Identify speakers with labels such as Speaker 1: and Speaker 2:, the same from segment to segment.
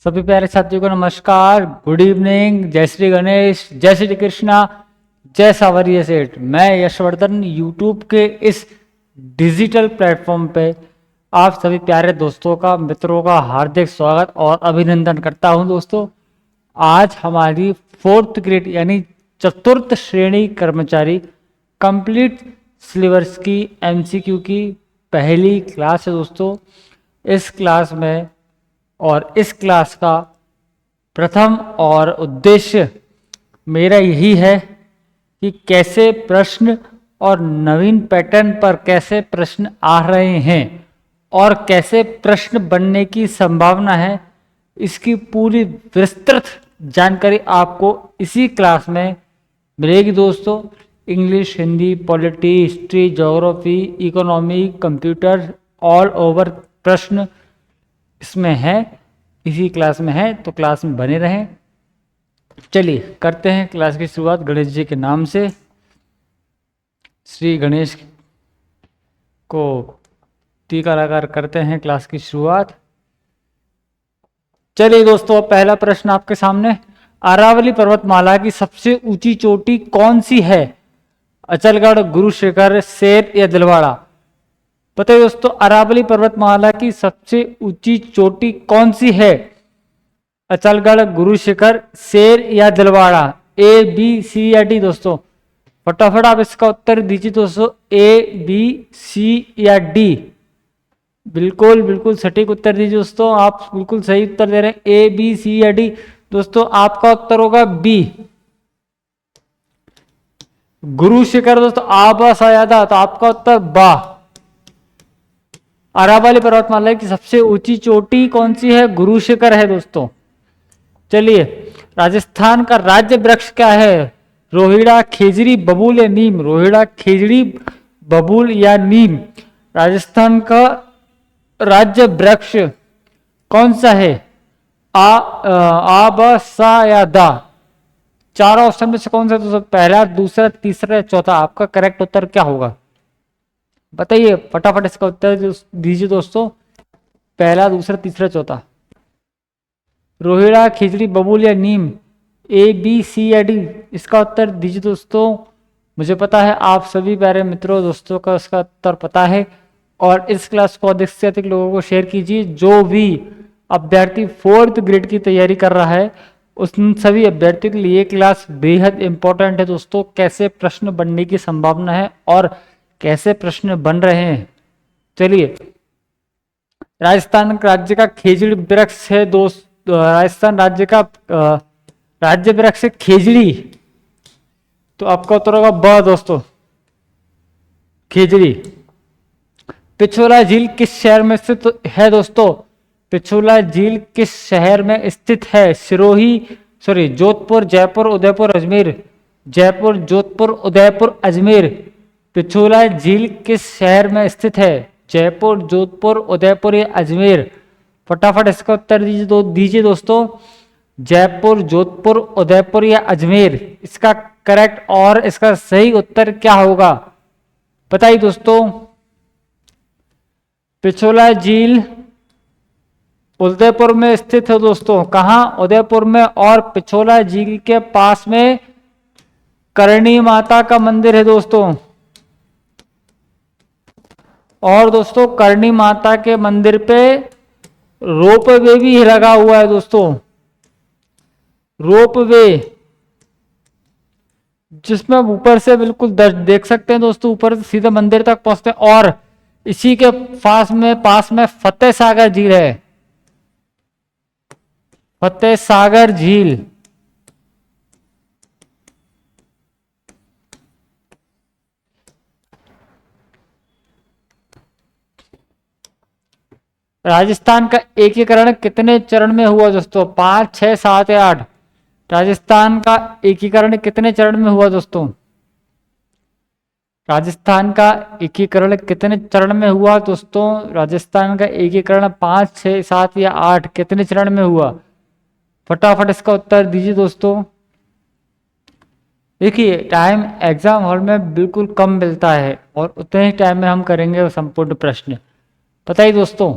Speaker 1: सभी प्यारे साथियों को नमस्कार, गुड इवनिंग, जय श्री गणेश, जय श्री कृष्णा, जय सावरिया सेठ। मैं यशवर्धन यूट्यूब के इस डिजिटल प्लेटफॉर्म पे आप सभी प्यारे दोस्तों का, मित्रों का हार्दिक स्वागत और अभिनंदन करता हूं। दोस्तों, आज हमारी 4th ग्रेड यानी चतुर्थ श्रेणी कर्मचारी कंप्लीट सिलेबस की एमसीक्यू की पहली क्लास है। दोस्तों, इस क्लास में और इस क्लास का प्रथम और उद्देश्य मेरा यही है कि कैसे प्रश्न और नवीन पैटर्न पर कैसे प्रश्न आ रहे हैं और कैसे प्रश्न बनने की संभावना है, इसकी पूरी विस्तृत जानकारी आपको इसी क्लास में मिलेगी। दोस्तों, English, Hindi, polity, history, geography, economy, computer, all over प्रश्न इसमें है, इसी क्लास में है, तो क्लास में बने रहें। चलिए करते हैं क्लास की शुरुआत गणेश जी के नाम से। श्री गणेश को टीका लगाकर करते हैं क्लास की शुरुआत। चलिए दोस्तों, पहला प्रश्न आपके सामने, अरावली पर्वतमाला की सबसे ऊंची चोटी कौन सी है? अचलगढ़, गुरु शिखर, सेर या दिलवाड़ा? पता है दोस्तों, अरावली पर्वतमाला की सबसे ऊंची चोटी कौन सी है? अचलगढ़, गुरु शिखर, सेर या दिलवाड़ा? ए, बी, सी या डी? दोस्तों फटाफट आप इसका उत्तर दीजिए दोस्तों। ए, बी, सी या डी? बिल्कुल बिल्कुल सटीक उत्तर दीजिए दोस्तों, आप बिल्कुल सही उत्तर दे रहे हैं। ए, बी, सी या डी? दोस्तों आपका उत्तर होगा बी, गुरु शिखर। दोस्तों आबा यादा, तो आपका उत्तर बा। अरावली पर्वतमाला की सबसे ऊंची चोटी कौन सी है? गुरु शिखर है दोस्तों। चलिए, राजस्थान का राज्य वृक्ष क्या है? रोहिड़ा, खेजड़ी, बबूल या नीम? रोहिड़ा, खेजड़ी, बबूल या नीम? राजस्थान का राज्य वृक्ष कौन सा है? आ, ब, सा या दा? चारों ऑप्शन में से कौन सा दोस्तों? पहला, दूसरा, तीसरा या चौथा? आपका करेक्ट उत्तर क्या होगा बताइए, फटाफट इसका उत्तर दीजिए दोस्तों। पहला, दूसरा, तीसरा, चौथा? रोहिड़ा, खिचड़ी, बबूल या नीम? ए, बी, सी या डी? इसका उत्तर दीजिए दोस्तों। मुझे पता है आप सभी प्यारे मित्रों दोस्तों का इसका उत्तर पता है, और इस क्लास को अधिक से अधिक लोगों को शेयर कीजिए। जो भी अभ्यर्थी 4th ग्रेड की तैयारी कर रहा है, उन सभी अभ्यर्थियों के लिए क्लास बेहद इंपॉर्टेंट है दोस्तों। कैसे प्रश्न बनने की संभावना है और कैसे प्रश्न बन रहे हैं। चलिए, राजस्थान राज्य का खेजड़ी वृक्ष है दोस्त, राजस्थान राज्य का राज्य वृक्ष है खेजड़ी, तो आपका उत्तर होगा ब दोस्तों, खेजड़ी। पिछोला झील किस शहर में स्थित है दोस्तों? पिछोला झील किस शहर में स्थित है? जोधपुर, जयपुर, उदयपुर, अजमेर? जयपुर, जोधपुर, उदयपुर, अजमेर? पिछोला झील किस शहर में स्थित है? जयपुर, जोधपुर, उदयपुर या अजमेर? फटाफट इसका उत्तर दीजिए दोस्तों। जयपुर, जोधपुर, उदयपुर या अजमेर? इसका करेक्ट और इसका सही उत्तर क्या होगा बताइए दोस्तों। पिछोला झील उदयपुर में स्थित है दोस्तों। कहां? उदयपुर में। और पिछोला झील के पास में करणी माता का मंदिर है दोस्तों। और दोस्तों करणी माता के मंदिर पे रोप वे भी लगा हुआ है दोस्तों। रोप वे, जिसमें ऊपर से बिल्कुल देख सकते हैं दोस्तों, ऊपर से सीधे मंदिर तक पहुंचते हैं। और इसी के पास में फतेह सागर झील है। फतेह सागर झील राजस्थान का एकीकरण कितने चरण में हुआ दोस्तों? 5, 6, 7 या 8? राजस्थान का एकीकरण कितने चरण में हुआ दोस्तों? राजस्थान का एकीकरण कितने चरण में हुआ दोस्तों? राजस्थान का एकीकरण 5, 6, 7 या 8 कितने चरण में हुआ? फटाफट इसका उत्तर दीजिए दोस्तों। देखिए, टाइम एग्जाम हॉल में बिल्कुल कम मिलता है और उतने ही टाइम में हम करेंगे संपूर्ण प्रश्न। बताइए दोस्तों,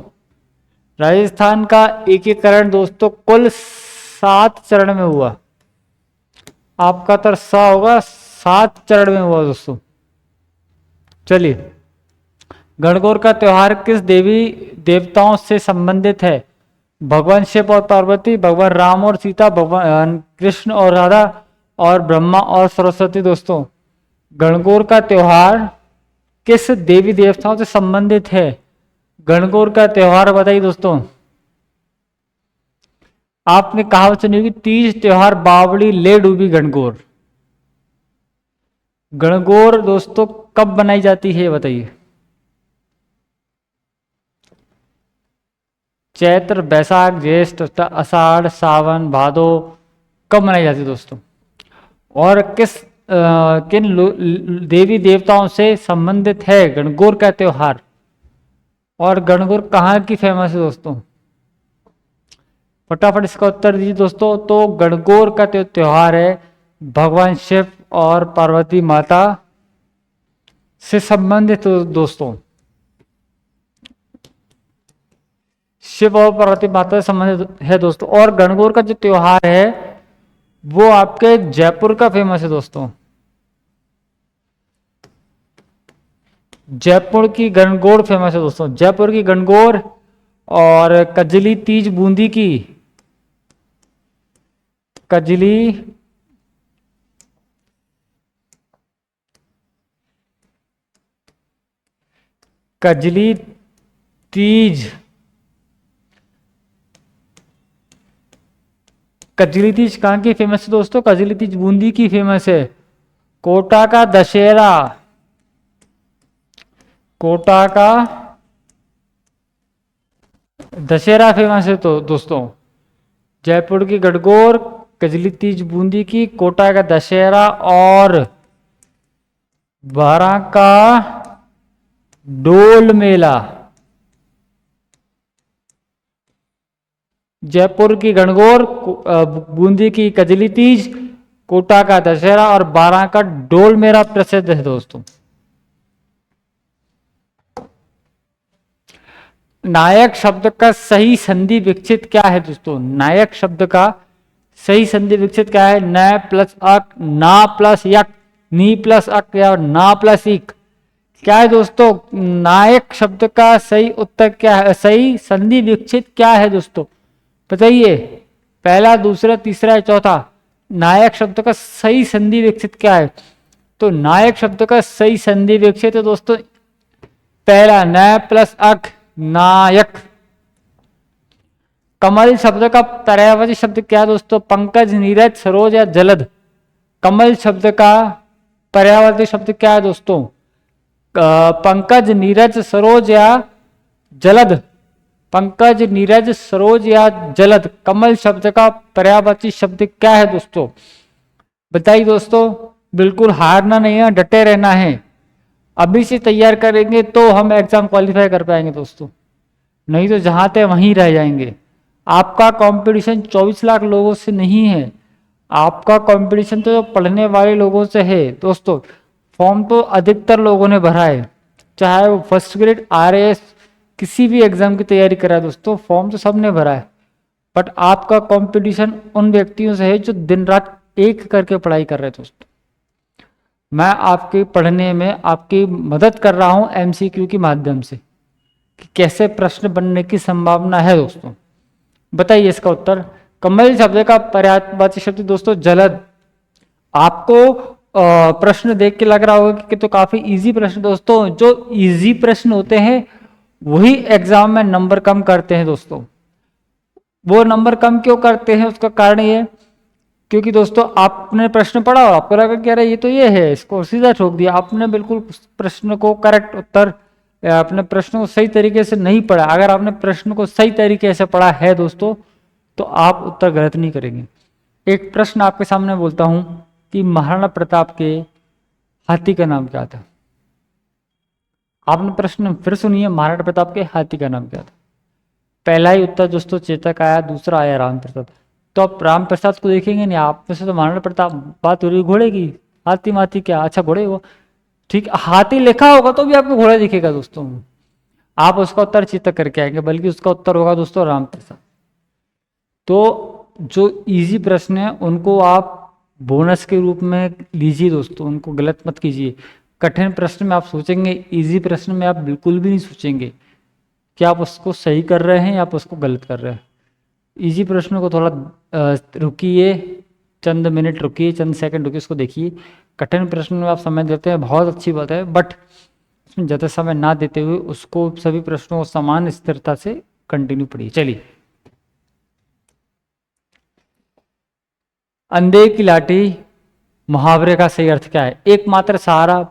Speaker 1: राजस्थान का एकीकरण दोस्तों कुल 7 चरण में हुआ। आपका उत्तर स होगा, 7 चरण में हुआ दोस्तों। चलिए, गणगौर का त्योहार किस देवी देवताओं से संबंधित है? भगवान शिव और पार्वती, भगवान राम और सीता, भगवान कृष्ण और राधा, और ब्रह्मा और सरस्वती। दोस्तों, गणगौर का त्योहार किस देवी देवताओं से संबंधित है? गणगौर का त्योहार बताइए दोस्तों। आपने कहावत सुनी होगी, तीज त्योहार बावड़ी ले डूबी गणगौर। गणगौर दोस्तों कब बनाई जाती है बताइए? चैत्र, बैसाख, ज्येष्ठ, आषाढ़, सावन, भादो, कब मनाई जाती है दोस्तों? और किन देवी देवताओं से संबंधित है गणगौर का त्योहार? और गणगौर कहाँ की फेमस है दोस्तों? फटाफट इसका उत्तर दीजिए दोस्तों। तो गणगौर का त्योहार है भगवान शिव और पार्वती माता से संबंधित दोस्तों। शिव और पार्वती माता से संबंधित है दोस्तों। और गणगौर का जो त्योहार है वो आपके जयपुर का फेमस है दोस्तों। जयपुर की गणगौर फेमस है दोस्तों। जयपुर की गणगौर और कजली तीज बूंदी की, कजली तीज, कजली तीज कहाँ की फेमस है दोस्तों? कजली तीज बूंदी की फेमस है। कोटा का दशहरा, कोटा का दशहरा फेमस है तो दोस्तों। जयपुर की गणगौर, कजली तीज बूंदी की, कोटा का दशहरा और बारां का डोल मेला। जयपुर की गणगौर, बूंदी की कजली तीज, कोटा का दशहरा और बारां का डोल मेला प्रसिद्ध है दोस्तों। नायक शब्द का सही संधि विकसित क्या है दोस्तों? नायक शब्द का सही संधि विकसित क्या है? न प्लस अक, ना प्लस यक, नी प्लस अक या ना प्लस इक। क्या है दोस्तों नायक शब्द का सही उत्तर क्या है? सही संधि विकसित क्या है दोस्तों बताइए? पहला, दूसरा, तीसरा या चौथा? नायक शब्द का सही संधि विकसित क्या है? तो नायक शब्द का सही संधि विकसित है दोस्तों पहला, न प्लस अक, नायक। कमल शब्द का पर्यायवाची शब्द क्या है दोस्तों? पंकज, नीरज, सरोज या जलद। कमल शब्द का पर्यायवाची शब्द क्या है दोस्तों? पंकज, नीरज, सरोज या जलद। पंकज, नीरज, सरोज या जलद। कमल शब्द का पर्यायवाची शब्द क्या है दोस्तों बताइए दोस्तों। बिल्कुल हारना नहीं है, डटे रहना है। अभी से तैयार करेंगे तो हम एग्जाम क्वालिफाई कर पाएंगे दोस्तों, नहीं तो जहां थे वहीं रह जाएंगे। आपका कंपटीशन 24 लाख लोगों से नहीं है, आपका कंपटीशन तो पढ़ने वाले लोगों से है दोस्तों। फॉर्म तो अधिकतर लोगों ने भरा है, चाहे वो फर्स्ट ग्रेड, आरएएस, किसी भी एग्जाम की तैयारी करा है दोस्तों, फॉर्म तो सबने भरा है। बट आपका कंपटीशन उन व्यक्तियों से है जो दिन रात एक करके पढ़ाई कर रहे हैं दोस्तों। मैं आपके पढ़ने में आपकी मदद कर रहा हूं एमसीक्यू के माध्यम से कि कैसे प्रश्न बनने की संभावना है दोस्तों। बताइए इसका उत्तर। कमल शब्द का पर्यायवाची शब्द दोस्तों जलद। आपको प्रश्न देख के लग रहा होगा कि तो काफी इजी प्रश्न दोस्तों। जो इजी प्रश्न होते हैं वही एग्जाम में नंबर कम करते हैं दोस्तों। वो नंबर कम क्यों करते हैं उसका कारण ये, क्योंकि दोस्तों आपने प्रश्न पढ़ा और आपको लगा कि अरे ये तो ये है, इसको सीधा ठोक दिया। आपने बिल्कुल प्रश्न को करेक्ट उत्तर, आपने प्रश्न को सही तरीके से नहीं पढ़ा। अगर आपने प्रश्न को सही तरीके से पढ़ा है दोस्तों तो आप उत्तर गलत नहीं करेंगे। एक प्रश्न आपके सामने बोलता हूं कि महाराणा प्रताप के हाथी का नाम क्या था? आपने प्रश्न फिर सुनिए, महाराणा प्रताप के हाथी का नाम क्या था? पहला ही उत्तर दोस्तों चेतक आया, दूसरा आया राम प्रसाद। तो आप राम प्रसाद को देखेंगे नहीं, आप में से तो महाराणा प्रताप बात हो रही घोड़े की। हाथी माथी क्या, अच्छा घोड़े वो ठीक, हाथी लिखा होगा तो भी आपको घोड़ा दिखेगा दोस्तों। आप उसका उत्तर चित्त करके आएंगे, बल्कि उसका उत्तर होगा दोस्तों राम प्रसाद। तो जो इजी प्रश्न है उनको आप बोनस के रूप में लीजिए दोस्तों, उनको गलत मत कीजिए। कठिन प्रश्न में आप सोचेंगे, इजी प्रश्न में आप बिल्कुल भी नहीं सोचेंगे कि आप उसको सही कर रहे हैं या आप उसको गलत कर रहे हैं। इजी प्रश्न को थोड़ा रुकिए, चंद मिनट रुकिए, चंद सेकंड रुकिए, उसको देखिए। कठिन प्रश्न में आप समय देते हैं, बहुत अच्छी बात है, बट उसमें ज़्यादा समय ना देते हुए उसको सभी प्रश्नों को समान स्थिरता से कंटिन्यू पढ़िए। चलिए, अंधे की लाठी मुहावरे का सही अर्थ क्या है? एकमात्र सहारा,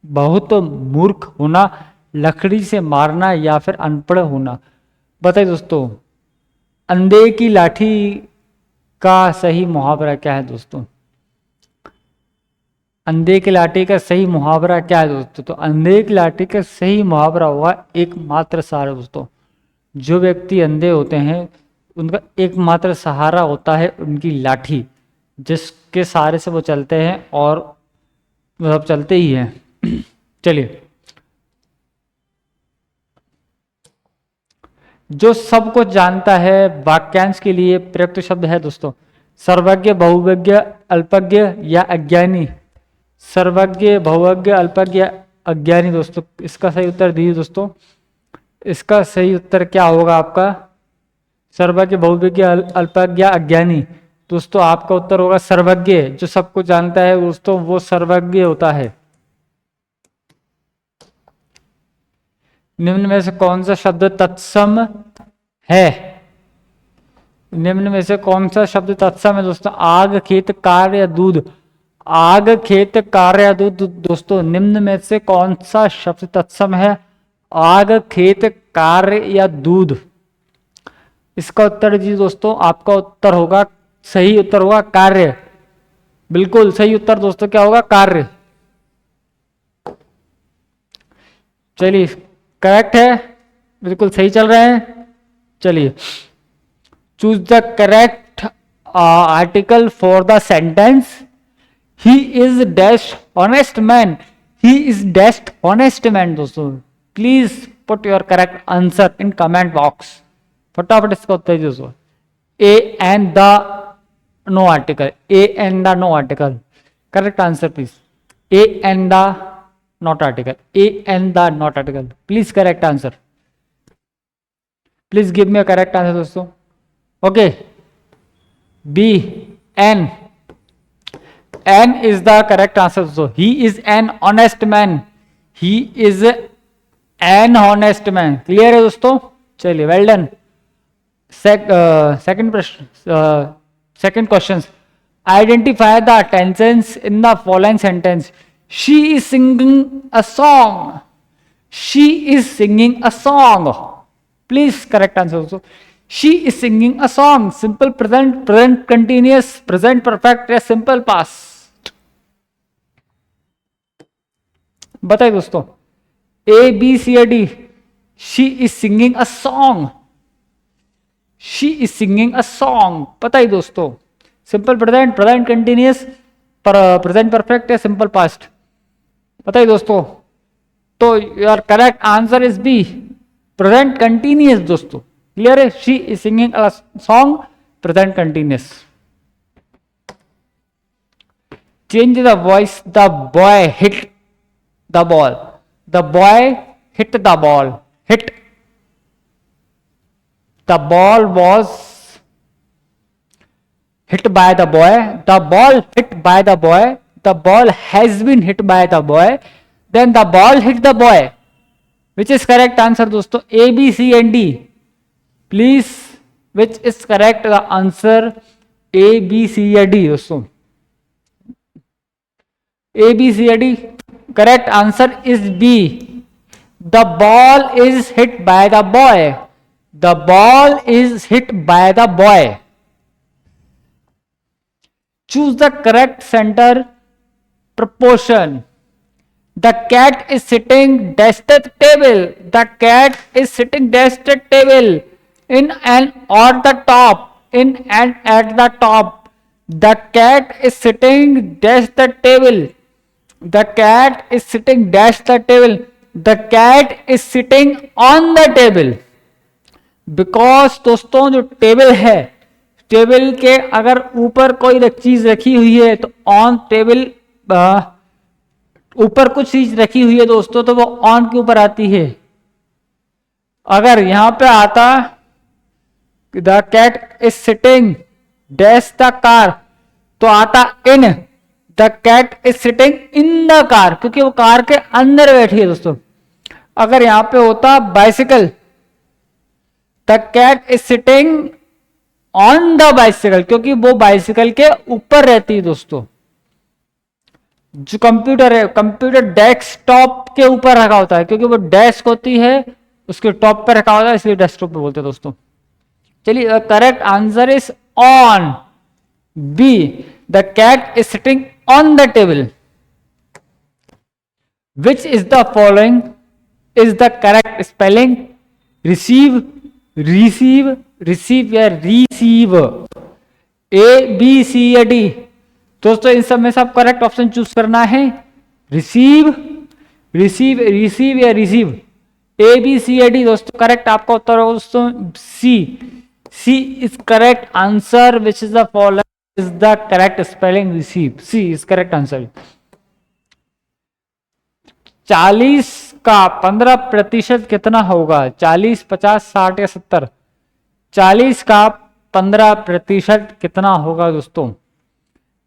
Speaker 1: बहुत मूर्ख होना, लकड़ी से मारना या फिर अनपढ़ होना। बताइए दोस्तों, अंधे की लाठी का सही मुहावरा क्या है दोस्तों? अंधे की लाठी का सही मुहावरा क्या है दोस्तों? तो अंधे की लाठी का सही मुहावरा हुआ एकमात्र सहारा दोस्तों। जो व्यक्ति अंधे होते हैं उनका एकमात्र सहारा होता है उनकी लाठी, जिसके सहारे से वो चलते हैं और मतलब चलते ही हैं। चलिए, जो सब कुछ जानता है वाक्यांश के लिए प्रयुक्त शब्द है दोस्तों, सर्वज्ञ, बहुज्ञ, अल्पज्ञ या अज्ञानी। सर्वज्ञ, बहुज्ञ, अल्पज्ञ, अज्ञानी। दोस्तों इसका सही उत्तर दीजिए दोस्तों। इसका सही उत्तर क्या होगा आपका? सर्वज्ञ, बहुज्ञ, अल्पज्ञ, अज्ञानी। दोस्तों आपका उत्तर होगा सर्वज्ञ। जो सब कुछ जानता है दोस्तों वो सर्वज्ञ होता है। निम्न में से कौन सा शब्द तत्सम है? निम्न में से कौन सा शब्द तत्सम है दोस्तों? आग, खेत, कार या दूध। आग, खेत, कार या दूध। दोस्तों निम्न में से कौन सा शब्द तत्सम है? आग, खेत, कार या दूध। इसका उत्तर दीजिए दोस्तों। आपका उत्तर होगा, सही उत्तर होगा कार्य। बिल्कुल सही उत्तर दोस्तों क्या होगा? कार्य। चलिए, करेक्ट है, बिल्कुल सही चल रहे हैं। चलिए, choose the correct article for the sentence he is dash honest man. He is dash honest man. दोस्तों please put your correct answer in comment box. फटाफट इसका उत्तर दीजिए दोस्तों। A and the no article. A and the no article. Correct answer please. A and the not article. A and the not article. Please correct answer. Please give me a correct answer दोस्तों। Okay. B, N. N is the correct answer दोस्तों। He is an honest man. He is an honest man. Clear है दोस्तों? चलिए, well done. Second प्रश्न, second questions. Identify the tenses in the following sentence. She is singing a song. She is singing a song. Please correct answer also. She is singing a song. Simple present, present continuous, present perfect या simple past. बताइए दोस्तों। A, B, C या D? She is singing a song. She is singing a song. बताइए दोस्तों। Simple present, present continuous, present perfect या simple past? बताइए दोस्तों। तो your correct answer is B, present continuous दोस्तों। क्लियर है? She is singing a song, present continuous. Change the voice. The boy hit the ball. The boy hit the ball. Hit the ball was hit by the boy. The ball hit by the boy. The ball has been hit by the boy. Then the ball hit the boy. Which is correct answer दोस्तों? A, B, C and D. Please, which is correct the answer? A, B, C या D दोस्तों? A, B, C या D? Correct answer is B. The ball is hit by the boy. The ball is hit by the boy. Choose the correct center proportion. The cat is sitting dash at the table. The cat is sitting dash at the table. In and on the top. In and at the top. The cat is sitting dash the table. The cat is sitting dash the table. The cat is sitting on the table, because दोस्तों जो table है, table के अगर ऊपर कोई चीज रखी हुई है तो ऑन टेबल, ऊपर कुछ चीज रखी हुई है दोस्तों तो वो ऑन के ऊपर आती है। अगर यहां पे आता the cat is sitting dash the car, तो आता in the cat is sitting in the car, क्योंकि वो कार के अंदर बैठी है दोस्तों। अगर यहां पे होता bicycle, the cat is sitting on the bicycle, क्योंकि वो बाइसिकल के ऊपर रहती है दोस्तों। जो कंप्यूटर है, कंप्यूटर डेस्कटॉप के ऊपर रखा होता है, क्योंकि वो डेस्क होती है उसके टॉप पे रखा होता है, इसलिए डेस्कटॉप पे बोलते हैं दोस्तों। चलिए, correct answer is on, B, the cat is sitting on the table. Which is the following is the correct spelling? Receive, receive, receive या रिसीव, ए बी सी या डी? दोस्तों इन सब में से आप करेक्ट ऑप्शन चूज करना है। Receive, receive, receive या रिसीव, ए बी सी या डी? दोस्तों करेक्ट आपका उत्तर होगा दोस्तों C, C is correct answer. Which is the following is the correct spelling? Receive, C is correct answer. 40 का 15% कितना होगा? 40, 50, 60 या 70? 40 का 15% कितना होगा दोस्तों?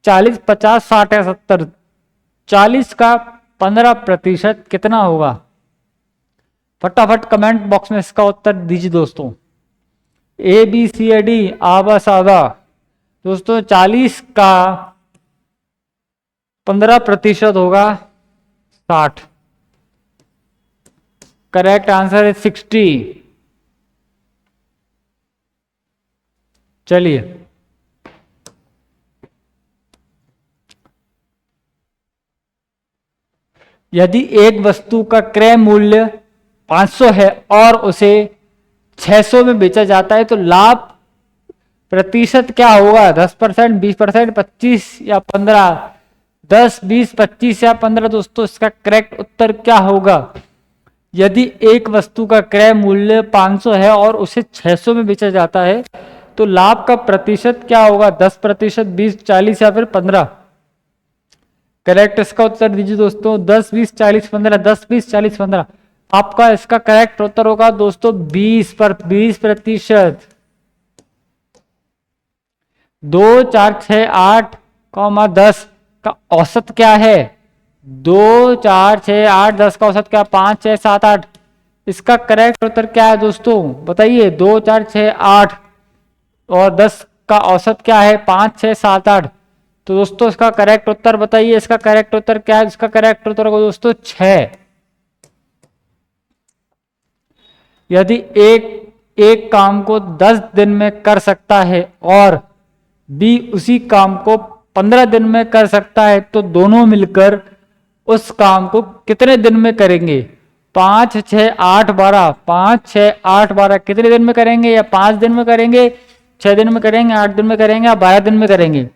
Speaker 1: 40, 50, 60 या 70? 40 का 15% कितना होगा? फटाफट कमेंट बॉक्स में इसका उत्तर दीजिए दोस्तों। ए बी सी या डी? आबा सादा। दोस्तों 40 का 15% होगा 60। करेक्ट आंसर है 60। चलिए, यदि एक वस्तु का क्रय मूल्य 500 है और उसे 600 में बेचा जाता है तो लाभ प्रतिशत क्या होगा? 10%, 20%, 25 या 15? 10, 20, 25 या 15? दोस्तों इसका करेक्ट उत्तर क्या होगा? यदि एक वस्तु का क्रय मूल्य 500 है और उसे 600 में बेचा जाता है तो लाभ का प्रतिशत क्या होगा? 10%, 20, 40 या फिर 15? करेक्ट इसका उत्तर दीजिए दोस्तों। 10, 20, 40, 15? 10, 20, 40, 15? आपका इसका करेक्ट उत्तर होगा दोस्तों 20%। 2, 4, 6, 8, 10 का औसत क्या है? 2, 4, 6, 8, 10 का औसत क्या? 5, 6, 7, 8? इसका करेक्ट उत्तर क्या है दोस्तों? बताइए। 2, 4, 6, 8 और 10 का औसत क्या है? 5, 6, 7, 8? तो दोस्तों इसका करेक्ट उत्तर बताइए। इसका करेक्ट उत्तर क्या है? इसका करेक्ट उत्तर होगा दोस्तों 6। यदि एक काम को 10 दिन में कर सकता है और बी उसी काम को 15 दिन में कर सकता है तो दोनों मिलकर उस काम को कितने दिन में करेंगे? 5, 6, 8, 12? 5, 6, 8, 12 कितने दिन में करेंगे? या 5 दिन में करेंगे, 6 दिन में करेंगे, 8 दिन में करेंगे या 12 दिन में करेंगे?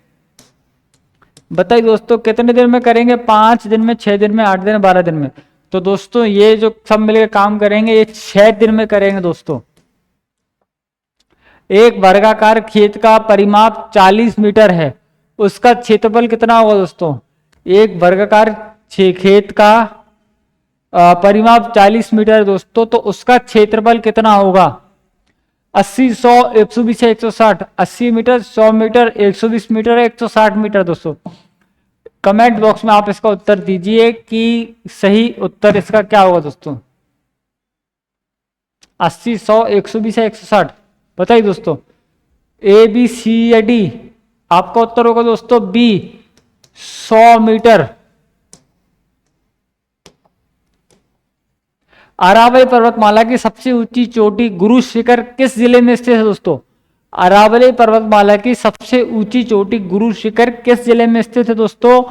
Speaker 1: बताइए दोस्तों कितने दिन में करेंगे? 5 दिन में, 6 दिन में, 8 दिन में, 12 दिन में? तो दोस्तों ये जो सब मिलकर काम करेंगे ये 6 दिन में करेंगे दोस्तों। एक वर्गाकार खेत का परिमाप 40 मीटर है, उसका क्षेत्रफल कितना होगा दोस्तों? एक वर्गाकार खेत का परिमाप 40 मीटर है दोस्तों, तो उसका क्षेत्रफल कितना होगा? 80, 100, 120 है 160? 80 मीटर, 100 मीटर, 120 मीटर, 160 मीटर? दोस्तों कमेंट बॉक्स में आप इसका उत्तर दीजिए कि सही उत्तर इसका क्या होगा दोस्तों। 80, 100, 120 है 160? बताइए दोस्तों। ए बी सी या डी? आपका उत्तर होगा दोस्तों बी, 100 मीटर। अरावली पर्वतमाला की सबसे ऊंची चोटी गुरु शिखर किस जिले में स्थित है दोस्तों? अरावली पर्वतमाला की सबसे ऊंची चोटी गुरु शिखर किस जिले में स्थित है दोस्तों?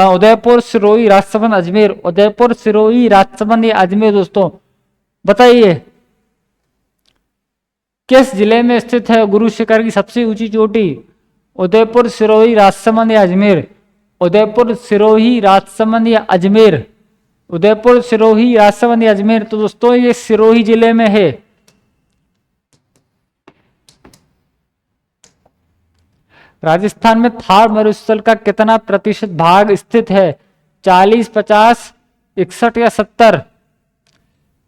Speaker 1: उदयपुर, सिरोही, राजसमंद, अजमेर? उदयपुर, सिरोही, राजसमंद या अजमेर? दोस्तों बताइए किस जिले में स्थित है गुरु शिखर की सबसे ऊंची चोटी? उदयपुर, सिरोही, राजसमंद या अजमेर? उदयपुर, सिरोही, राजसमंद या अजमेर? उदयपुर, सिरोही, राजसमंद या अजमेर? तो दोस्तों ये सिरोही जिले में है। राजस्थान में थार मरुस्थल का कितना प्रतिशत भाग स्थित है? 40, 50, 61 या 70?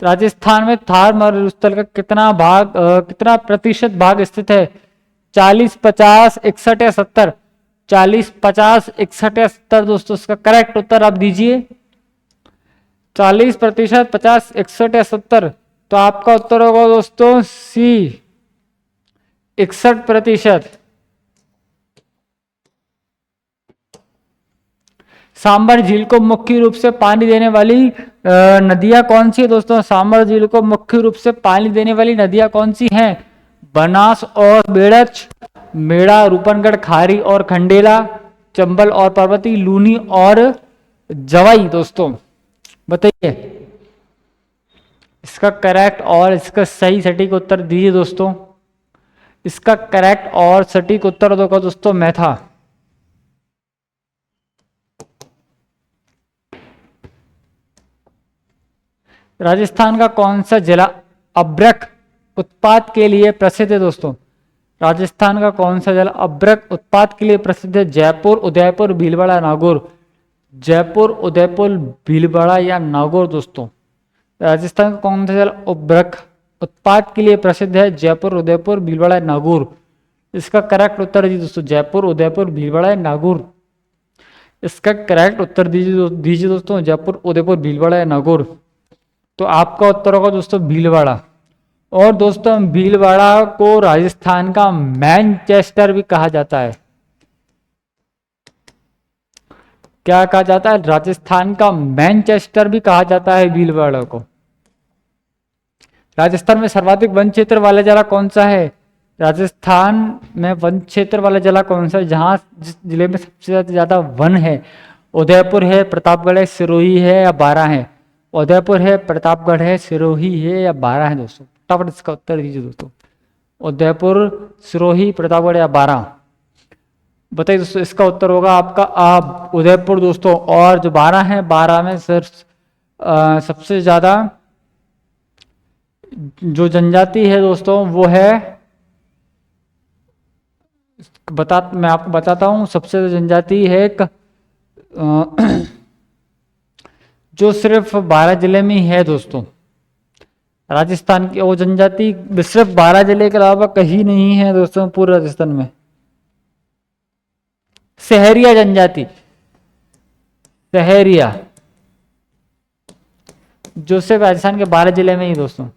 Speaker 1: राजस्थान में थार मरुस्थल का कितना प्रतिशत भाग स्थित है? 40, 50, 61 या 70? 40, 50, 61 या 70? दोस्तों इसका करेक्ट उत्तर आप दीजिए। 40%, 50, 61 या 70? तो आपका उत्तर होगा दोस्तों सी, 61%। सांबर झील को मुख्य रूप से पानी देने वाली नदियां कौन सी है? दोस्तों सांबर झील को मुख्य रूप से पानी देने वाली नदियां कौन सी हैं? बनास और बेड़च, मेड़ा, रूपनगढ़, खारी और खंडेला, चंबल और पार्वती, लूनी और जवाई? दोस्तों बताइए इसका करेक्ट और इसका सही सटीक उत्तर दीजिए दोस्तों। इसका करेक्ट और सटीक उत्तर होगा दोस्तों मैथा। राजस्थान का कौन सा जिला अब्रक उत्पाद के लिए प्रसिद्ध है? दोस्तों राजस्थान का कौन सा जिला अब्रक उत्पाद के लिए प्रसिद्ध है? जयपुर, उदयपुर, भीलवाड़ा, नागौर? जयपुर, उदयपुर, भीलवाड़ा या नागौर? दोस्तों राजस्थान का कौन सा जिला अब्रक उत्पाद के लिए प्रसिद्ध है? जयपुर, उदयपुर, भीलवाड़ा, नागौर? इसका करेक्ट उत्तर दीजिए दोस्तों। जयपुर, उदयपुर, भीलवाड़ा, नागौर? इसका करेक्ट उत्तर दीजिए दोस्तों। जयपुर, उदयपुर, भीलवाड़ा या नागौर? तो आपका उत्तर होगा दोस्तों भीलवाड़ा। और दोस्तों भीलवाड़ा को राजस्थान का मैनचेस्टर भी कहा जाता है। क्या कहा जाता है? राजस्थान का मैनचेस्टर भी कहा जाता है भीलवाड़ा को। राजस्थान में सर्वाधिक वन क्षेत्र वाला जिला कौन सा है? राजस्थान में वन क्षेत्र वाला जिला कौन सा है? जहां जिस जिले में सबसे ज्यादा वन है? उदयपुर है, प्रतापगढ़ है, सिरोही है या बारां है? उदयपुर है, प्रतापगढ़ है, सिरोही है या बारां है? दोस्तों फटाफट इसका उत्तर दीजिए दोस्तों। उदयपुर, सिरोही, प्रतापगढ़ या बारां? बताइए दोस्तों इसका उत्तर होगा आपका उदयपुर दोस्तों। और जो बारां है, बारां में सिर्फ सबसे ज्यादा जो जनजाति है दोस्तों वो है मैं आपको बताता हूं। सबसे ज्यादा जनजाति है जो सिर्फ 12 जिले में ही है दोस्तों। राजस्थान की वो जनजाति सिर्फ 12 जिले के अलावा कहीं नहीं है दोस्तों पूरे राजस्थान में। सहरिया जनजाति, सहरिया, जो सिर्फ राजस्थान के 12 जिले में ही दोस्तों।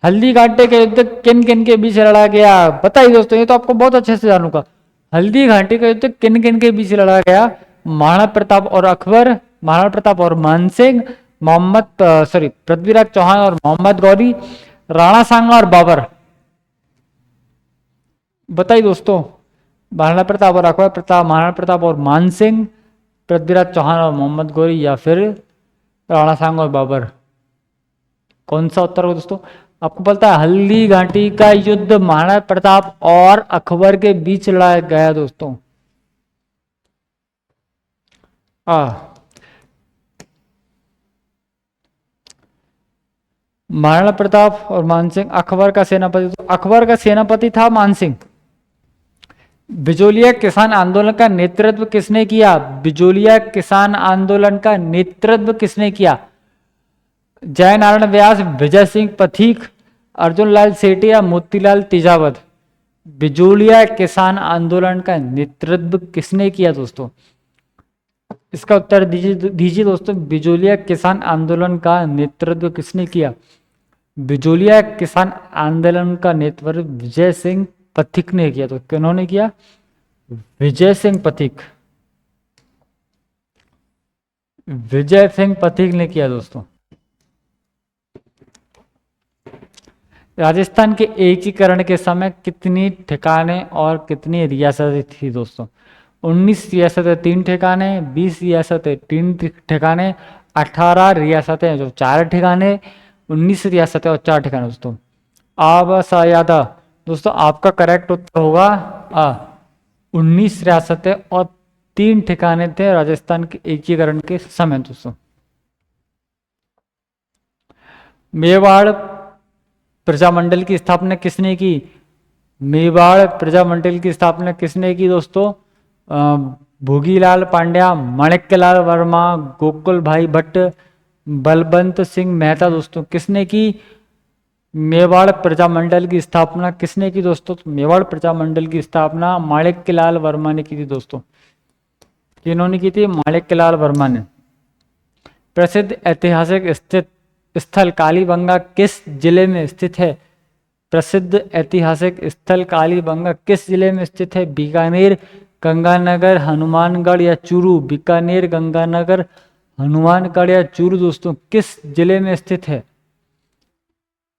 Speaker 1: हल्दी घाटी के युद्ध किन किन के बीच लड़ा गया? बताइए दोस्तों, ये तो आपको बहुत अच्छे से जानूंगा। हल्दी घाटी का युद्ध किन किन के बीच लड़ा गया? महाराणा प्रताप और अकबर, महाराणा प्रताप और मानसिंह, पृथ्वीराज चौहान और मोहम्मद गौरी, राणा सांगा और बाबर? बताइए दोस्तों, महाराणा प्रताप और अकबर, महाराणा प्रताप और मानसिंह, पृथ्वीराज चौहान और मोहम्मद गौरी या फिर राणा सांगा और बाबर? कौन सा उत्तर हो दोस्तों? आपको पता है हल्दी घाटी का युद्ध महाराणा प्रताप और अकबर के बीच लड़ाया गया दोस्तों। महाराणा प्रताप और मानसिंह। अकबर का सेनापति, तो अकबर का सेनापति था मानसिंह। बिजोलिया किसान आंदोलन का नेतृत्व किसने किया? बिजोलिया किसान आंदोलन का नेतृत्व किसने किया? जय नारायण व्यास, विजय सिंह पथिक, अर्जुन लाल सेठी या मोतीलाल तेजावत? बिजोलिया किसान आंदोलन का नेतृत्व किसने किया दोस्तों? इसका उत्तर दीजिए दोस्तों। बिजोलिया किसान आंदोलन का नेतृत्व किसने किया? बिजोलिया किसान आंदोलन का नेतृत्व विजय सिंह पथिक ने किया। तो किन्होंने किया? विजय सिंह पथिक, विजय सिंह पथिक ने किया दोस्तों। राजस्थान के एकीकरण के समय कितनी ठिकाने और कितनी रियासतें थी दोस्तों? 19 रियासतें 3 ठिकाने, 20 रियासतें 3 ठिकाने, 18 रियासतें जो 4 ठिकाने, 19 रियासतें और 4 ठिकाने दोस्तों। यादा दोस्तों आपका करेक्ट उत्तर होगा 19 रियासतें और 3 ठिकाने थे राजस्थान के एकीकरण के समय दोस्तों। मेवाड़ प्रजामंडल की स्थापना किसने की? मेवाड़ प्रजामंडल की स्थापना किसने की दोस्तों? भोगीलाल पांड्या, माणिक्यलाल वर्मा, गोकुल भाई भट्ट, बलवंत सिंह मेहता। दोस्तों किसने की मेवाड़ प्रजामंडल की स्थापना किसने की दोस्तों? तो मेवाड़ प्रजामंडल की स्थापना माणिक्यलाल वर्मा ने की थी दोस्तों। किन्होंने की थी? माणिक्यलाल वर्मा ने। प्रसिद्ध ऐतिहासिक स्थित स्थल कालीबंगा किस जिले में स्थित है? प्रसिद्ध ऐतिहासिक स्थल कालीबंगा किस जिले में स्थित है? बीकानेर, गंगानगर, हनुमानगढ़ या चूरू? बीकानेर, गंगानगर, हनुमानगढ़ या चूरू दोस्तों किस जिले में स्थित है?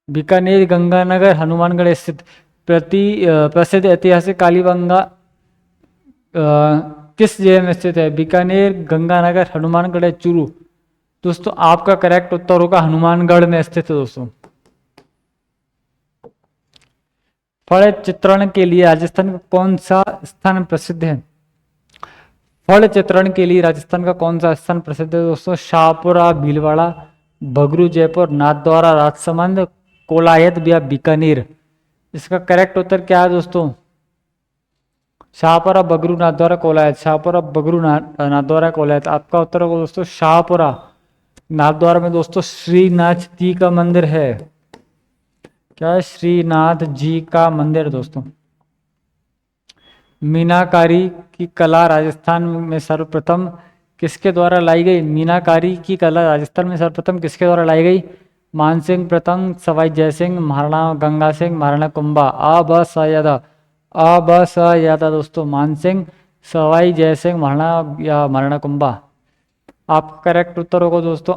Speaker 1: बीकानेर, गंगानगर, हनुमानगढ़ स्थित प्रसिद्ध ऐतिहासिक कालीबंगा किस जिले में स्थित है? बीकानेर, गंगानगर, हनुमानगढ़ या चूरू? दोस्तों आपका करेक्ट उत्तर होगा हनुमानगढ़ में स्थित है दोस्तों। फल चित्रण के लिए राजस्थान का कौन सा स्थान प्रसिद्ध है? फल चित्रण के लिए राजस्थान का कौन सा स्थान प्रसिद्ध है दोस्तों? शाहपुरा, भीलवाड़ा, बगरू, जयपुर, नाथद्वारा, राजसमंद, कोलायत या बीकानेर? इसका करेक्ट उत्तर क्या है दोस्तों? शाहपुरा, बगरू, नाथद्वारा, कोलायत। शाहपुरा, बगरू, नाथद्वारा, कोलायत। आपका उत्तर होगा दोस्तों शाहपुरा। नाथद्वारा में दोस्तों श्रीनाथ जी का मंदिर है। क्या है? श्रीनाथ जी का मंदिर दोस्तों। मीनाकारी की कला राजस्थान में सर्वप्रथम किसके द्वारा लाई गई? मीनाकारी की कला राजस्थान में सर्वप्रथम किसके द्वारा लाई गई? मानसिंह प्रथम, सवाई जयसिंह, महाराणा गंगा सिंह, महाराणा कुंभा। अब स यादा दोस्तों। मानसिंह, सवाई जयसिंह, महाराणा या महाराणा कुंभा? आपका करेक्ट उत्तर होगा दोस्तों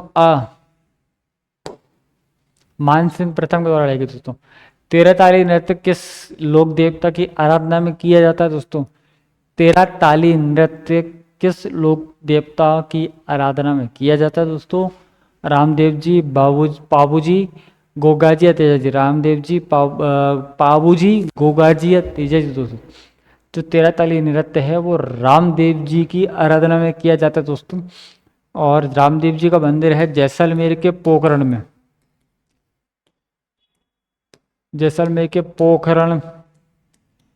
Speaker 1: मानसिंह प्रथम के द्वारा लाई गई दोस्तों। तेरह ताली नृत्य किस लोक देवता की आराधना में किया जाता है दोस्तों? तेरह ताली नृत्य किस लोक देवता की आराधना में किया जाता है दोस्तों? रामदेव जी, पाबूजी, गोगाजी या तेजाजी? रामदेव जी, पाबूजी, गोगाजी या तेजाजी दोस्तों? जो तेरह ताली नृत्य है वो रामदेव जी की आराधना में किया जाता है दोस्तों। और रामदेव जी का मंदिर है जैसलमेर के पोखरण में। जैसलमेर के पोखरण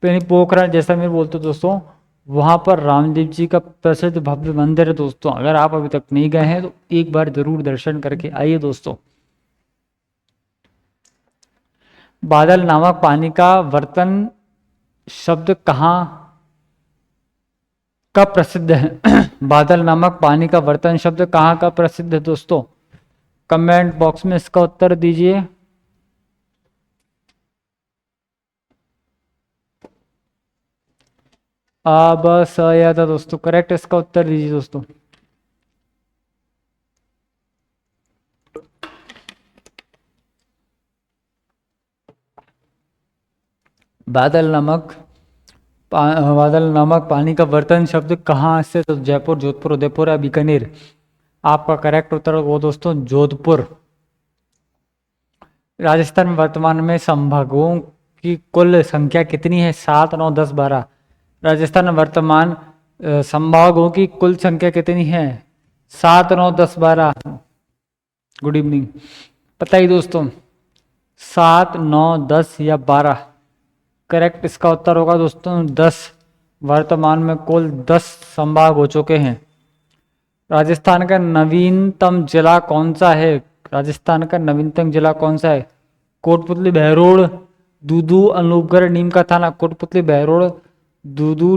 Speaker 1: पोखरण जैसलमेर बोलते दोस्तों, वहां पर रामदेव जी का प्रसिद्ध भव्य मंदिर है दोस्तों। अगर आप अभी तक नहीं गए हैं तो एक बार जरूर दर्शन करके आइए दोस्तों। बादल नामक पानी का बर्तन शब्द कहाँ का प्रसिद्ध है? बादल नामक पानी का बर्तन शब्द कहाँ का प्रसिद्ध है दोस्तों? कमेंट बॉक्स में इसका उत्तर दीजिए। बस आया था दोस्तों। करेक्ट इसका उत्तर दीजिए दोस्तों। बादल नामक पानी का बर्तन शब्द कहाँ से? तो जयपुर, जोधपुर, उदयपुर या बीकानेर? आपका करेक्ट उत्तर वो दोस्तों जोधपुर। राजस्थान में वर्तमान में संभागों की कुल संख्या कितनी है? 7, 9, 10, 12? राजस्थान में वर्तमान संभागों की कुल संख्या कितनी है? 7, 9, 10, 12? Good evening. पता ही दोस्तों 7, 9, 10 या 12? करेक्ट इसका उत्तर होगा दोस्तों 10। वर्तमान में कुल 10 संभाग हो चुके हैं। राजस्थान का नवीनतम जिला कौन सा है? राजस्थान का नवीनतम जिला कौन सा है? कोटपुतली, बहरोड़, दूदू, अनूपगढ़, नीम का थाना? कोटपुतली, बहरोड़, दूदू,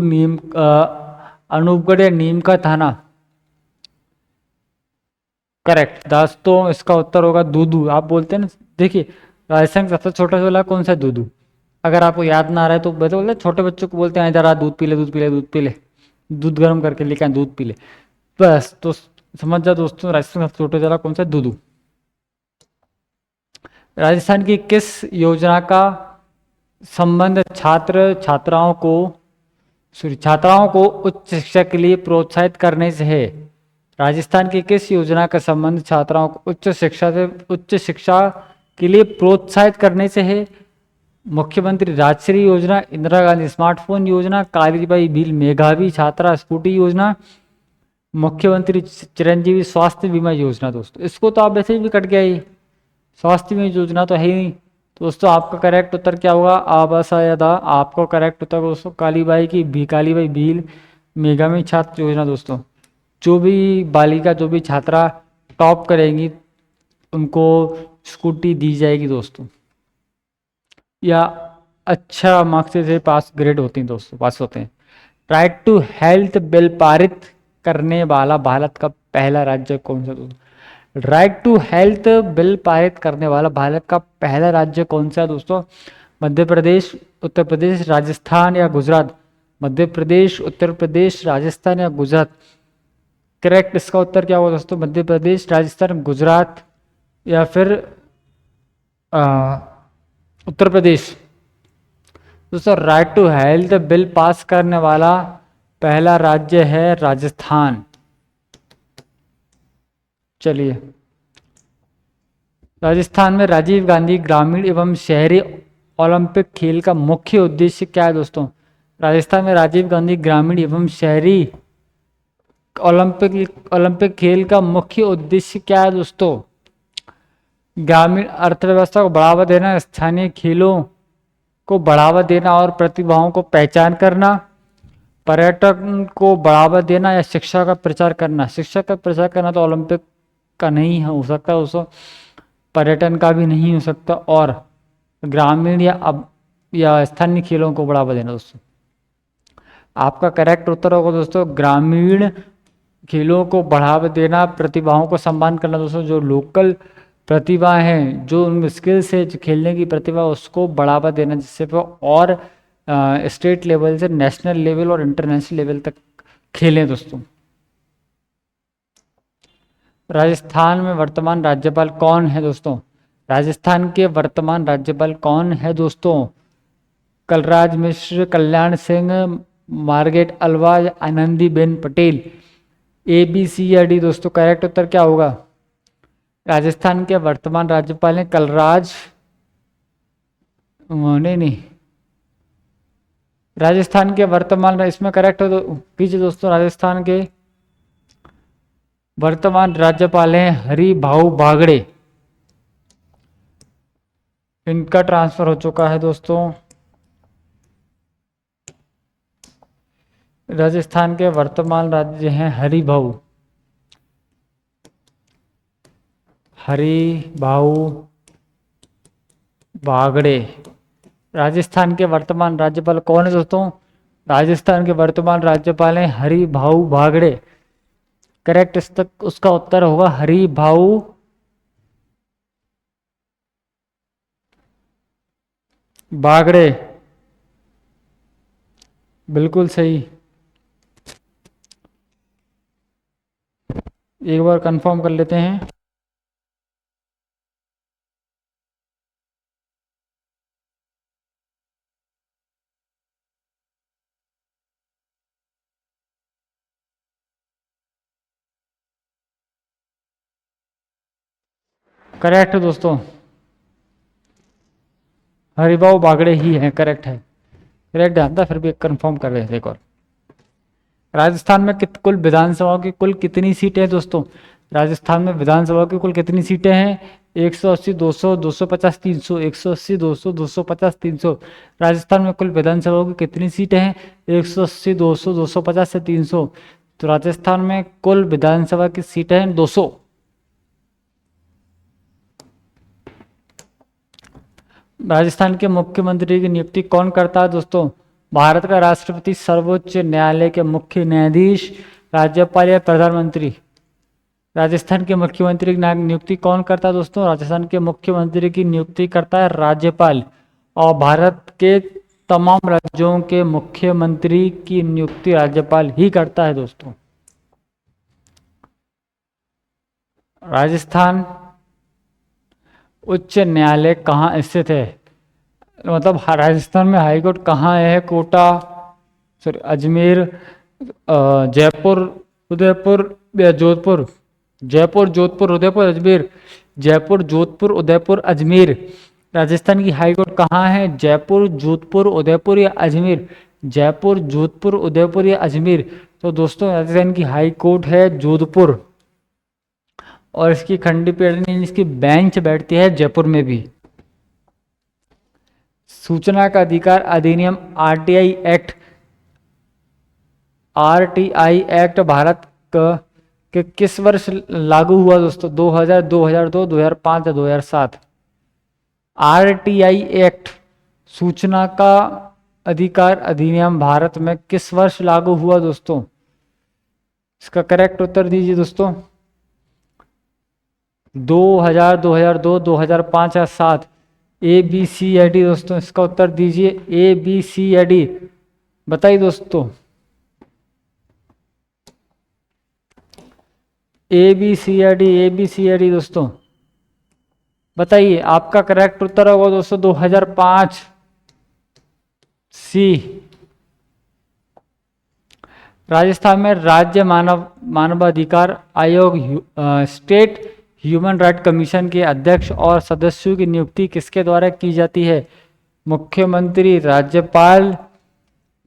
Speaker 1: अनूपगढ़ या नीम का थाना? करेक्ट दोस्तों इसका उत्तर होगा दूदू। आप बोलते हैं ना, देखिए राजस्थान का सबसे छोटा जिला कौन सा है? दूदू। अगर आपको याद ना आ रहा है तो बोलते छोटे बच्चों को बोलते हैं जरा दूध पी ले, दूध पी ले, दूध पी ले, दूध गर्म करके लेके आए, दूध पी ले। बस तो समझ जाओ दोस्तों राजस्थान का सबसे छोटा जिला कौन सा है? दूदू। राजस्थान की किस योजना का संबंध छात्राओं को उच्च शिक्षा के लिए प्रोत्साहित करने से है? राजस्थान की किस योजना का संबंध छात्राओं को उच्च शिक्षा के लिए प्रोत्साहित करने से है? मुख्यमंत्री राजश्री योजना, इंदिरा गांधी स्मार्टफोन योजना, कालीबाई भील मेधावी छात्रा स्कूटी योजना, मुख्यमंत्री चिरंजीवी स्वास्थ्य बीमा योजना? दोस्तों इसको तो आप वैसे भी कट गया ही, स्वास्थ्य बीमा योजना तो है ही नहीं। तो दोस्तों आपका करेक्ट उत्तर क्या होगा? आवासा यदा। आपको करेक्ट उत्तर दोस्तों कालीबाई की कालीबाई भील मेघामी छात्र योजना। दोस्तों जो भी बालिका, जो भी छात्रा टॉप करेंगी उनको स्कूटी दी जाएगी दोस्तों, या अच्छा मार्क्स से पास ग्रेड होती हैं दोस्तों, पास होते हैं। राइट टू हेल्थ बिल पारित करने वाला भारत का पहला राज्य कौन सा दोस्तों? राइट टू हेल्थ बिल पारित करने वाला भारत का पहला राज्य कौन सा है दोस्तों? मध्य प्रदेश, उत्तर प्रदेश, राजस्थान या गुजरात? मध्य प्रदेश, उत्तर प्रदेश, राजस्थान या गुजरात? करेक्ट इसका उत्तर क्या होगा दोस्तों? मध्य प्रदेश, राजस्थान, गुजरात या फिर उत्तर प्रदेश। दोस्तों right to health bill pass करने वाला पहला राज्य है राजस्थान। चलिए, राजस्थान में राजीव गांधी ग्रामीण एवं शहरी ओलंपिक खेल का मुख्य उद्देश्य क्या है दोस्तों? राजस्थान में राजीव गांधी ग्रामीण एवं शहरी ओलंपिक खेल का मुख्य उद्देश्य क्या है दोस्तों? ग्रामीण अर्थव्यवस्था को बढ़ावा देना, स्थानीय खेलों को बढ़ावा देना और प्रतिभाओं को पहचान करना, पर्यटन को बढ़ावा देना या शिक्षा का प्रचार करना। शिक्षा का प्रचार करना तो ओलंपिक का नहीं हो सकता दोस्तों, पर्यटन का भी नहीं हो सकता, और ग्रामीण या स्थानीय खेलों को बढ़ावा देना। दोस्तों आपका करेक्ट उत्तर होगा दोस्तों ग्रामीण खेलों को बढ़ावा देना, प्रतिभाओं को सम्मान करना। दोस्तों जो लोकल प्रतिभा है, जो उनमें स्किल्स है, जो खेलने की प्रतिभा, उसको बढ़ावा देना, जिससे वो और स्टेट लेवल से नेशनल लेवल और इंटरनेशनल लेवल तक खेलें। दोस्तों राजस्थान में वर्तमान राज्यपाल कौन है दोस्तों? राजस्थान के वर्तमान राज्यपाल कौन है दोस्तों? Kalraj Mishra, Kalyan Singh, Margaret Alva, Anandiben Patel? ए, बी, सी या डी? दोस्तों करेक्ट उत्तर क्या होगा? राजस्थान के वर्तमान राज्यपाल हैं कलराज, नहीं, राजस्थान के वर्तमान, इसमें करेक्ट हो कीजिए दोस्तों। राजस्थान के वर्तमान राज्यपाल हैं हरिभाऊ बागड़े। इनका ट्रांसफर हो चुका है दोस्तों। राजस्थान के वर्तमान राज्य हैं हरिभाऊ बागड़े। राजस्थान के वर्तमान राज्यपाल कौन है दोस्तों? राजस्थान के वर्तमान राज्यपाल हैं हरिभाऊ बागड़े। करेक्ट उसका उत्तर होगा हरिभाऊ बागड़े। बिल्कुल सही। एक बार कंफर्म कर लेते हैं। करेक्ट है दोस्तों, हरिभाऊ बागड़े ही है, करेक्ट है। करेक्ट आता फिर भी कंफर्म कर रहे थे एक और। राजस्थान में कुल विधानसभा की कुल कितनी सीटें हैं दोस्तों? राजस्थान में विधानसभा की कुल कितनी सीटें हैं? 180, 200, 250, 300। 180, 200, 250, 300। राजस्थान में कुल विधानसभा की कितनी सीटें हैं? 180, 200, 250 से 300। तो राजस्थान में कुल विधानसभा की सीटें हैं 200। राजस्थान के मुख्यमंत्री की नियुक्ति कौन करता है दोस्तों? भारत का राष्ट्रपति, सर्वोच्च न्यायालय के मुख्य न्यायाधीश, राज्यपाल या प्रधानमंत्री? राजस्थान के मुख्यमंत्री की नियुक्ति कौन करता है दोस्तों? राजस्थान के मुख्यमंत्री की नियुक्ति करता है राज्यपाल, और भारत के तमाम राज्यों के मुख्यमंत्री की नियुक्ति राज्यपाल ही करता है दोस्तों। राजस्थान उच्च न्यायालय कहाँ स्थित है? मतलब राजस्थान में हाईकोर्ट कहाँ है? कोटा, सॉरी अजमेर, जयपुर, उदयपुर या जोधपुर? जयपुर, जोधपुर, उदयपुर, अजमेर? जयपुर, जोधपुर, उदयपुर, अजमेर। राजस्थान की हाईकोर्ट कहाँ है? जयपुर, जोधपुर, उदयपुर या अजमेर? जयपुर, जोधपुर, उदयपुर या अजमेर? तो दोस्तों राजस्थान की हाईकोर्ट है जोधपुर, और इसकी खंडपीठ इसकी बेंच बैठती है जयपुर में भी। सूचना का अधिकार अधिनियम आरटीआई एक्ट भारत के किस वर्ष लागू हुआ दोस्तों? 2000, 2002, 2005 या 2007? आरटीआई एक्ट सूचना का अधिकार अधिनियम भारत में किस वर्ष लागू हुआ दोस्तों? इसका करेक्ट उत्तर दीजिए दोस्तों। 2000, 2002, 2005 या 7? ए बी सी या डी दोस्तों, इसका उत्तर दीजिए। ए बी सी या डी बताइए दोस्तों। ए बी सी या डी, ए बी सी या डी दोस्तों बताइए। आपका करेक्ट उत्तर होगा दोस्तों 2005 सी। राजस्थान में राज्य मानवाधिकार आयोग स्टेट ह्यूमन राइट कमीशन के अध्यक्ष और सदस्यों की नियुक्ति किसके द्वारा की जाती है? मुख्यमंत्री, राज्यपाल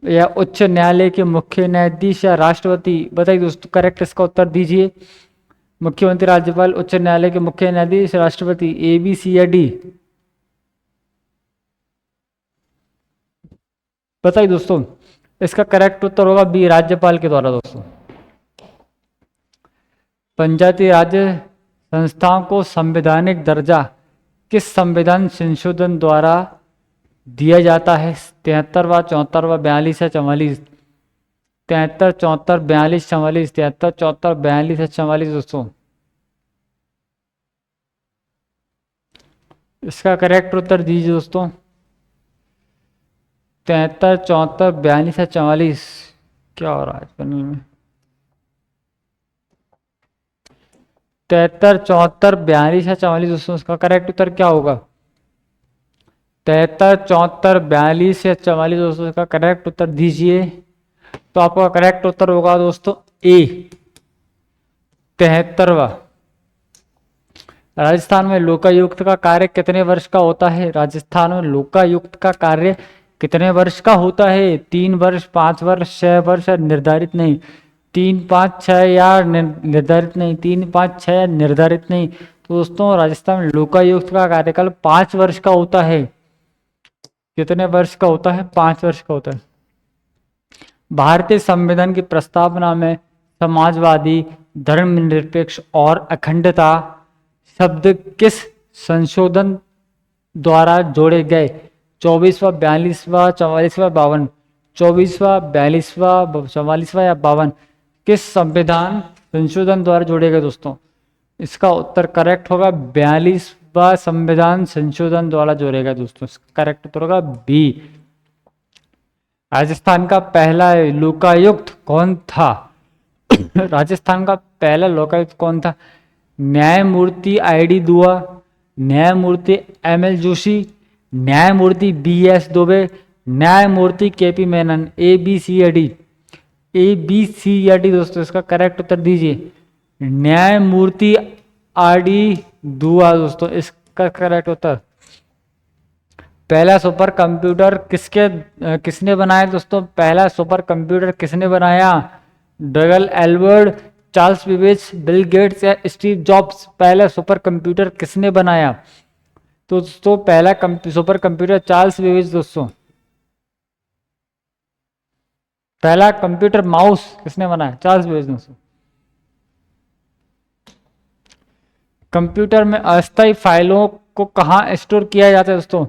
Speaker 1: या उच्च न्यायालय के मुख्य न्यायाधीश या राष्ट्रपति? बताइए दोस्तों करेक्ट इसका उत्तर दीजिए। मुख्यमंत्री, राज्यपाल, उच्च न्यायालय के मुख्य न्यायाधीश, राष्ट्रपति? ए बी सी या डी बताइए दोस्तों। इसका करेक्ट उत्तर होगा बी, राज्यपाल के द्वारा दोस्तों। पंचायती राज संस्थाओं को संवैधानिक दर्जा किस संविधान संशोधन द्वारा दिया जाता है? 73वां, 74वां, 42 या 44? 73, 74, 42, 44? 73, 74, 42 या 44 दोस्तों? इसका करेक्ट उत्तर दीजिए दोस्तों। 73, 74, 42 या 44? क्या हो रहा है पैनल में? 73, 74, 42 या 44 दोस्तों, इसका करेक्ट उत्तर क्या होगा? 73, 74, 42 या 44 दोस्तों, इसका करेक्ट उत्तर दीजिए। तो आपका करेक्ट उत्तर होगा दोस्तों ए, 73वां। राजस्थान में लोकायुक्त का कार्य कितने वर्ष का होता है? राजस्थान में लोकायुक्त का कार्य कितने वर्ष का होता है? 3 वर्ष, 5 वर्ष, 6 वर्ष या निर्धारित नहीं? 3, 5, 6 या निर्धारित नहीं? 3, 5, 6 या निर्धारित नहीं? तो दोस्तों राजस्थान में लोकायुक्त का कार्यकाल 5 वर्ष का होता है। कितने वर्ष का होता है? 5 वर्ष का होता है। भारतीय संविधान की प्रस्तावना में समाजवादी, धर्मनिरपेक्ष और अखंडता शब्द किस संशोधन द्वारा जोड़े गए? 24वां, 42वां, 44वां, 52? 24वां, 42वां, 44वां या 52? किस संविधान संशोधन द्वारा जोड़े गए दोस्तों? इसका उत्तर करेक्ट होगा 42वां संविधान संशोधन द्वारा जोड़े गए दोस्तों। करेक्ट उत्तर होगा बी। राजस्थान का पहला लोकायुक्त कौन था? राजस्थान का पहला लोकायुक्त कौन था? न्यायमूर्ति ID दुआ, न्यायमूर्ति ML जोशी, न्यायमूर्ति BS दुबे, न्यायमूर्ति KP Menon? A B C या डी? ए बी सी या डी दोस्तों, इसका करेक्ट उत्तर दीजिए। न्यायमूर्ति RD दुआ दोस्तों, इसका करेक्ट उत्तर। पहला सुपर कंप्यूटर किसने बनाया दोस्तों? पहला सुपर कंप्यूटर किसने बनाया? Dougal Albert, Charles Babbage, Bill Gates या स्टीव जॉब्स? पहला सुपर कंप्यूटर किसने बनाया? तो दोस्तों पहला सुपर कंप्यूटर चार्ल्स बेबेज दोस्तों। पहला कंप्यूटर माउस किसने बनाया? चार्ल्स बेबेज दोस्तों। कंप्यूटर में अस्थायी फाइलों को कहाँ स्टोर किया जाता है दोस्तों?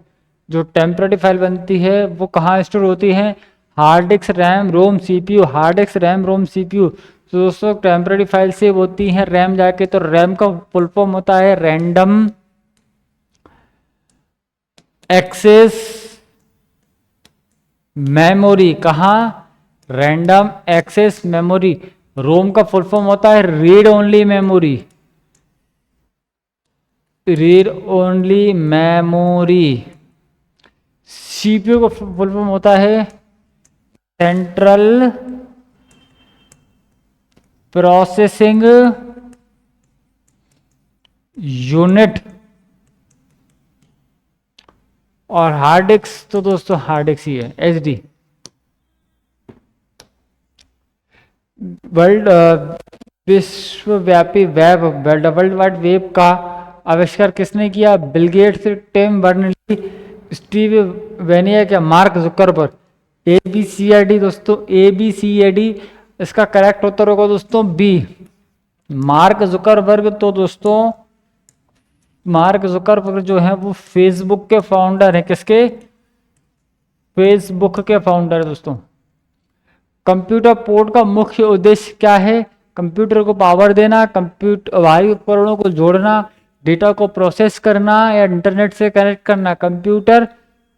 Speaker 1: जो टेम्पररी फाइल बनती है वो कहाँ स्टोर होती है? हार्ड डिस्क, रैम, रोम, सीपीयू। हार्ड डिस्क, रैम, रोम, सीपीयू। तो दोस्तों टेम्पररी फाइल सेव होती है रैम जाके, तो रैम का फुल फॉर्म होता है रैंडम एक्सेस मेमोरी। कहाँ? Random access memory. रोम का फुल फॉर्म होता है read only memory. Read only memory. CPU का फुल फॉर्म होता है सेंट्रल प्रोसेसिंग यूनिट। और हार्ड डिस्क तो दोस्तों हार्ड डिस्क ही है, एचडी। वर्ल्ड विश्वव्यापी वेब वर्ल्ड वाइड वेब का आविष्कार किसने किया? Bill Gates, Tim Berners, Steve Wozniak या Mark Zuckerberg? A B C I D दोस्तों, A B C I D इसका करेक्ट उत्तर होगा दोस्तों बी, मार्क जुकरबर्ग। तो दोस्तों मार्क जुकरबर्ग जो है वो फेसबुक के फाउंडर है। किसके? फेसबुक के फाउंडर है दोस्तों। कंप्यूटर पोर्ट का मुख्य उद्देश्य क्या है? कंप्यूटर को पावर देना, कंप्यूटर भारी उपकरणों को जोड़ना, डेटा को प्रोसेस करना या इंटरनेट से कनेक्ट करना। कंप्यूटर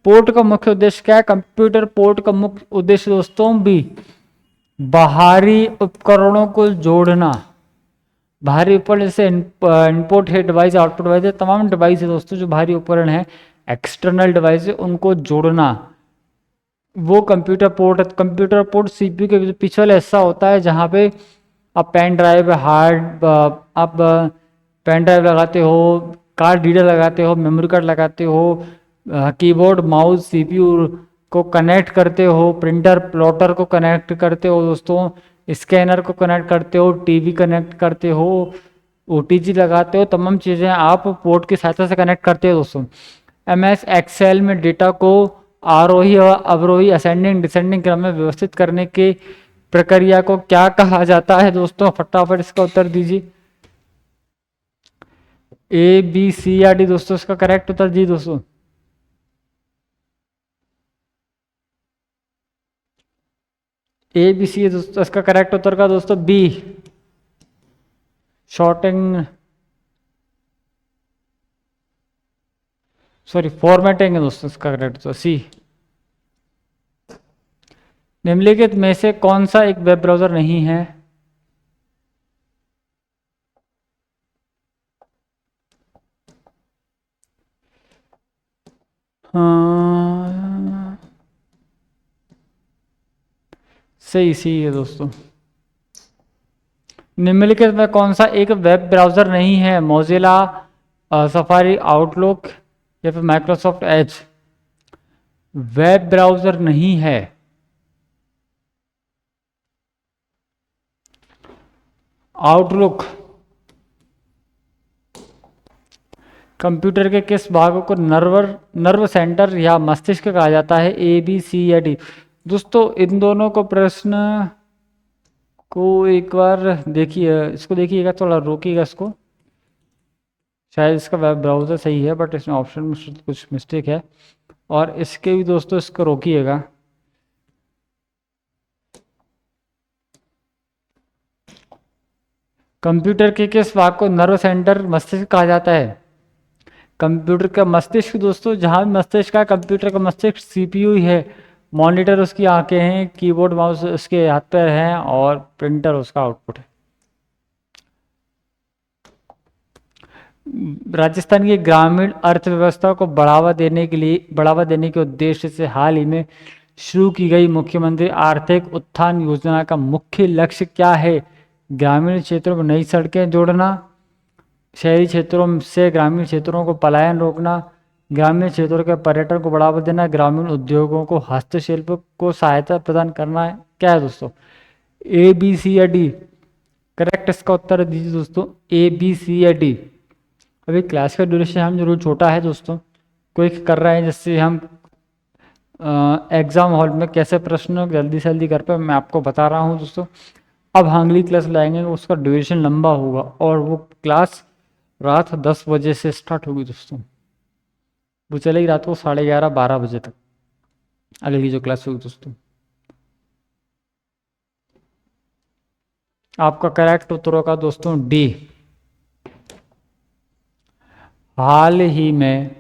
Speaker 1: पोर्ट का मुख्य उद्देश्य क्या है? कंप्यूटर पोर्ट का मुख्य उद्देश्य दोस्तों बी, बाहरी उपकरणों को जोड़ना। भारी उपकरण जैसे इनपुट है डिवाइस, आउटपुट डिवाइस है, तमाम डिवाइस है दोस्तों जो भारी उपकरण है, एक्सटर्नल डिवाइस है, उनको जोड़ना वो कंप्यूटर पोर्ट है। कंप्यूटर पोर्ट सीपीयू के पीछे वाला हिस्सा होता है जहाँ पे आप पेन ड्राइव, हार्ड, आप पेन ड्राइव लगाते हो, कार्ड रीडर लगाते हो, मेमोरी कार्ड लगाते हो, कीबोर्ड, माउस, सीपीयू को कनेक्ट करते हो, प्रिंटर प्लॉटर को कनेक्ट करते हो दोस्तों, स्कैनर को कनेक्ट करते हो, टीवी कनेक्ट करते हो, ओटीजी लगाते हो, तमाम चीज़ें आप पोर्ट की सहायता से कनेक्ट करते हो दोस्तों। एमएस एक्सेल में डेटा को आरोही और अवरोही, असेंडिंग डिसेंडिंग क्रम में व्यवस्थित करने की प्रक्रिया को क्या कहा जाता है दोस्तों? फटाफट इसका उत्तर दीजिए। ए बी सी या डी दोस्तों इसका करेक्ट उत्तर जी दोस्तों। ए बी सी दोस्तों इसका करेक्ट उत्तर का दोस्तों बी, शॉर्टिंग, सॉरी फॉर्मेटिंग है दोस्तों इसका करेक्ट उत्तर सी। निम्नलिखित में से कौन सा एक वेब ब्राउजर नहीं है? सही है दोस्तों। निम्नलिखित में कौन सा एक वेब ब्राउजर नहीं है? मोजिला, सफारी, आउटलुक या फिर माइक्रोसॉफ्ट एज? वेब ब्राउजर नहीं है। आउटलुक। कंप्यूटर के किस भाग को नर्व सेंटर या मस्तिष्क कहा जाता है? ए बी सी या डी? दोस्तों इन दोनों को प्रश्न को एक बार देखिए, इसको देखिएगा, थोड़ा रोकिएगा इसको। शायद इसका वेब ब्राउज़र सही है बट इसमें ऑप्शन में कुछ मिस्टेक है, और इसके भी दोस्तों इसको रोकिएगा। कंप्यूटर के किस भाग को नर्व सेंटर मस्तिष्क कहा जाता है? कंप्यूटर का मस्तिष्क दोस्तों, जहाँ भी मस्तिष्क का, कंप्यूटर का मस्तिष्क सीपीयू ही है, मॉनिटर उसकी आंखें हैं, कीबोर्ड माउस उसके हाथ पैर हैं, और प्रिंटर उसका आउटपुट है। राजस्थान की ग्रामीण अर्थव्यवस्था को बढ़ावा देने के उद्देश्य से हाल ही में शुरू की गई मुख्यमंत्री आर्थिक उत्थान योजना का मुख्य लक्ष्य क्या है? ग्रामीण क्षेत्रों में नई सड़कें जोड़ना, शहरी क्षेत्रों से ग्रामीण क्षेत्रों को पलायन रोकना, ग्रामीण क्षेत्रों के पर्यटन को बढ़ावा देना, ग्रामीण उद्योगों को हस्तशिल्प को सहायता प्रदान करना है। क्या है दोस्तों? ए बी सी या डी? करेक्ट इसका उत्तर दीजिए दोस्तों, ए बी सी या डी। अभी क्लास का ड्यूरेशन हम जरूर छोटा है दोस्तों, क्विक कर रहे हैं जिससे हम एग्ज़ाम हॉल में कैसे प्रश्न जल्दी से जल्दी कर पाए, मैं आपको बता रहा हूँ दोस्तों। अब अगली क्लास लाएंगे उसका ड्यूरेशन लंबा होगा, और वो क्लास रात 10 बजे से स्टार्ट होगी दोस्तों, वो चलेगी रात को 11:30 12 बजे तक अगली जो क्लास होगी दोस्तों। आपका करेक्ट उत्तर होगा दोस्तों डी। हाल ही में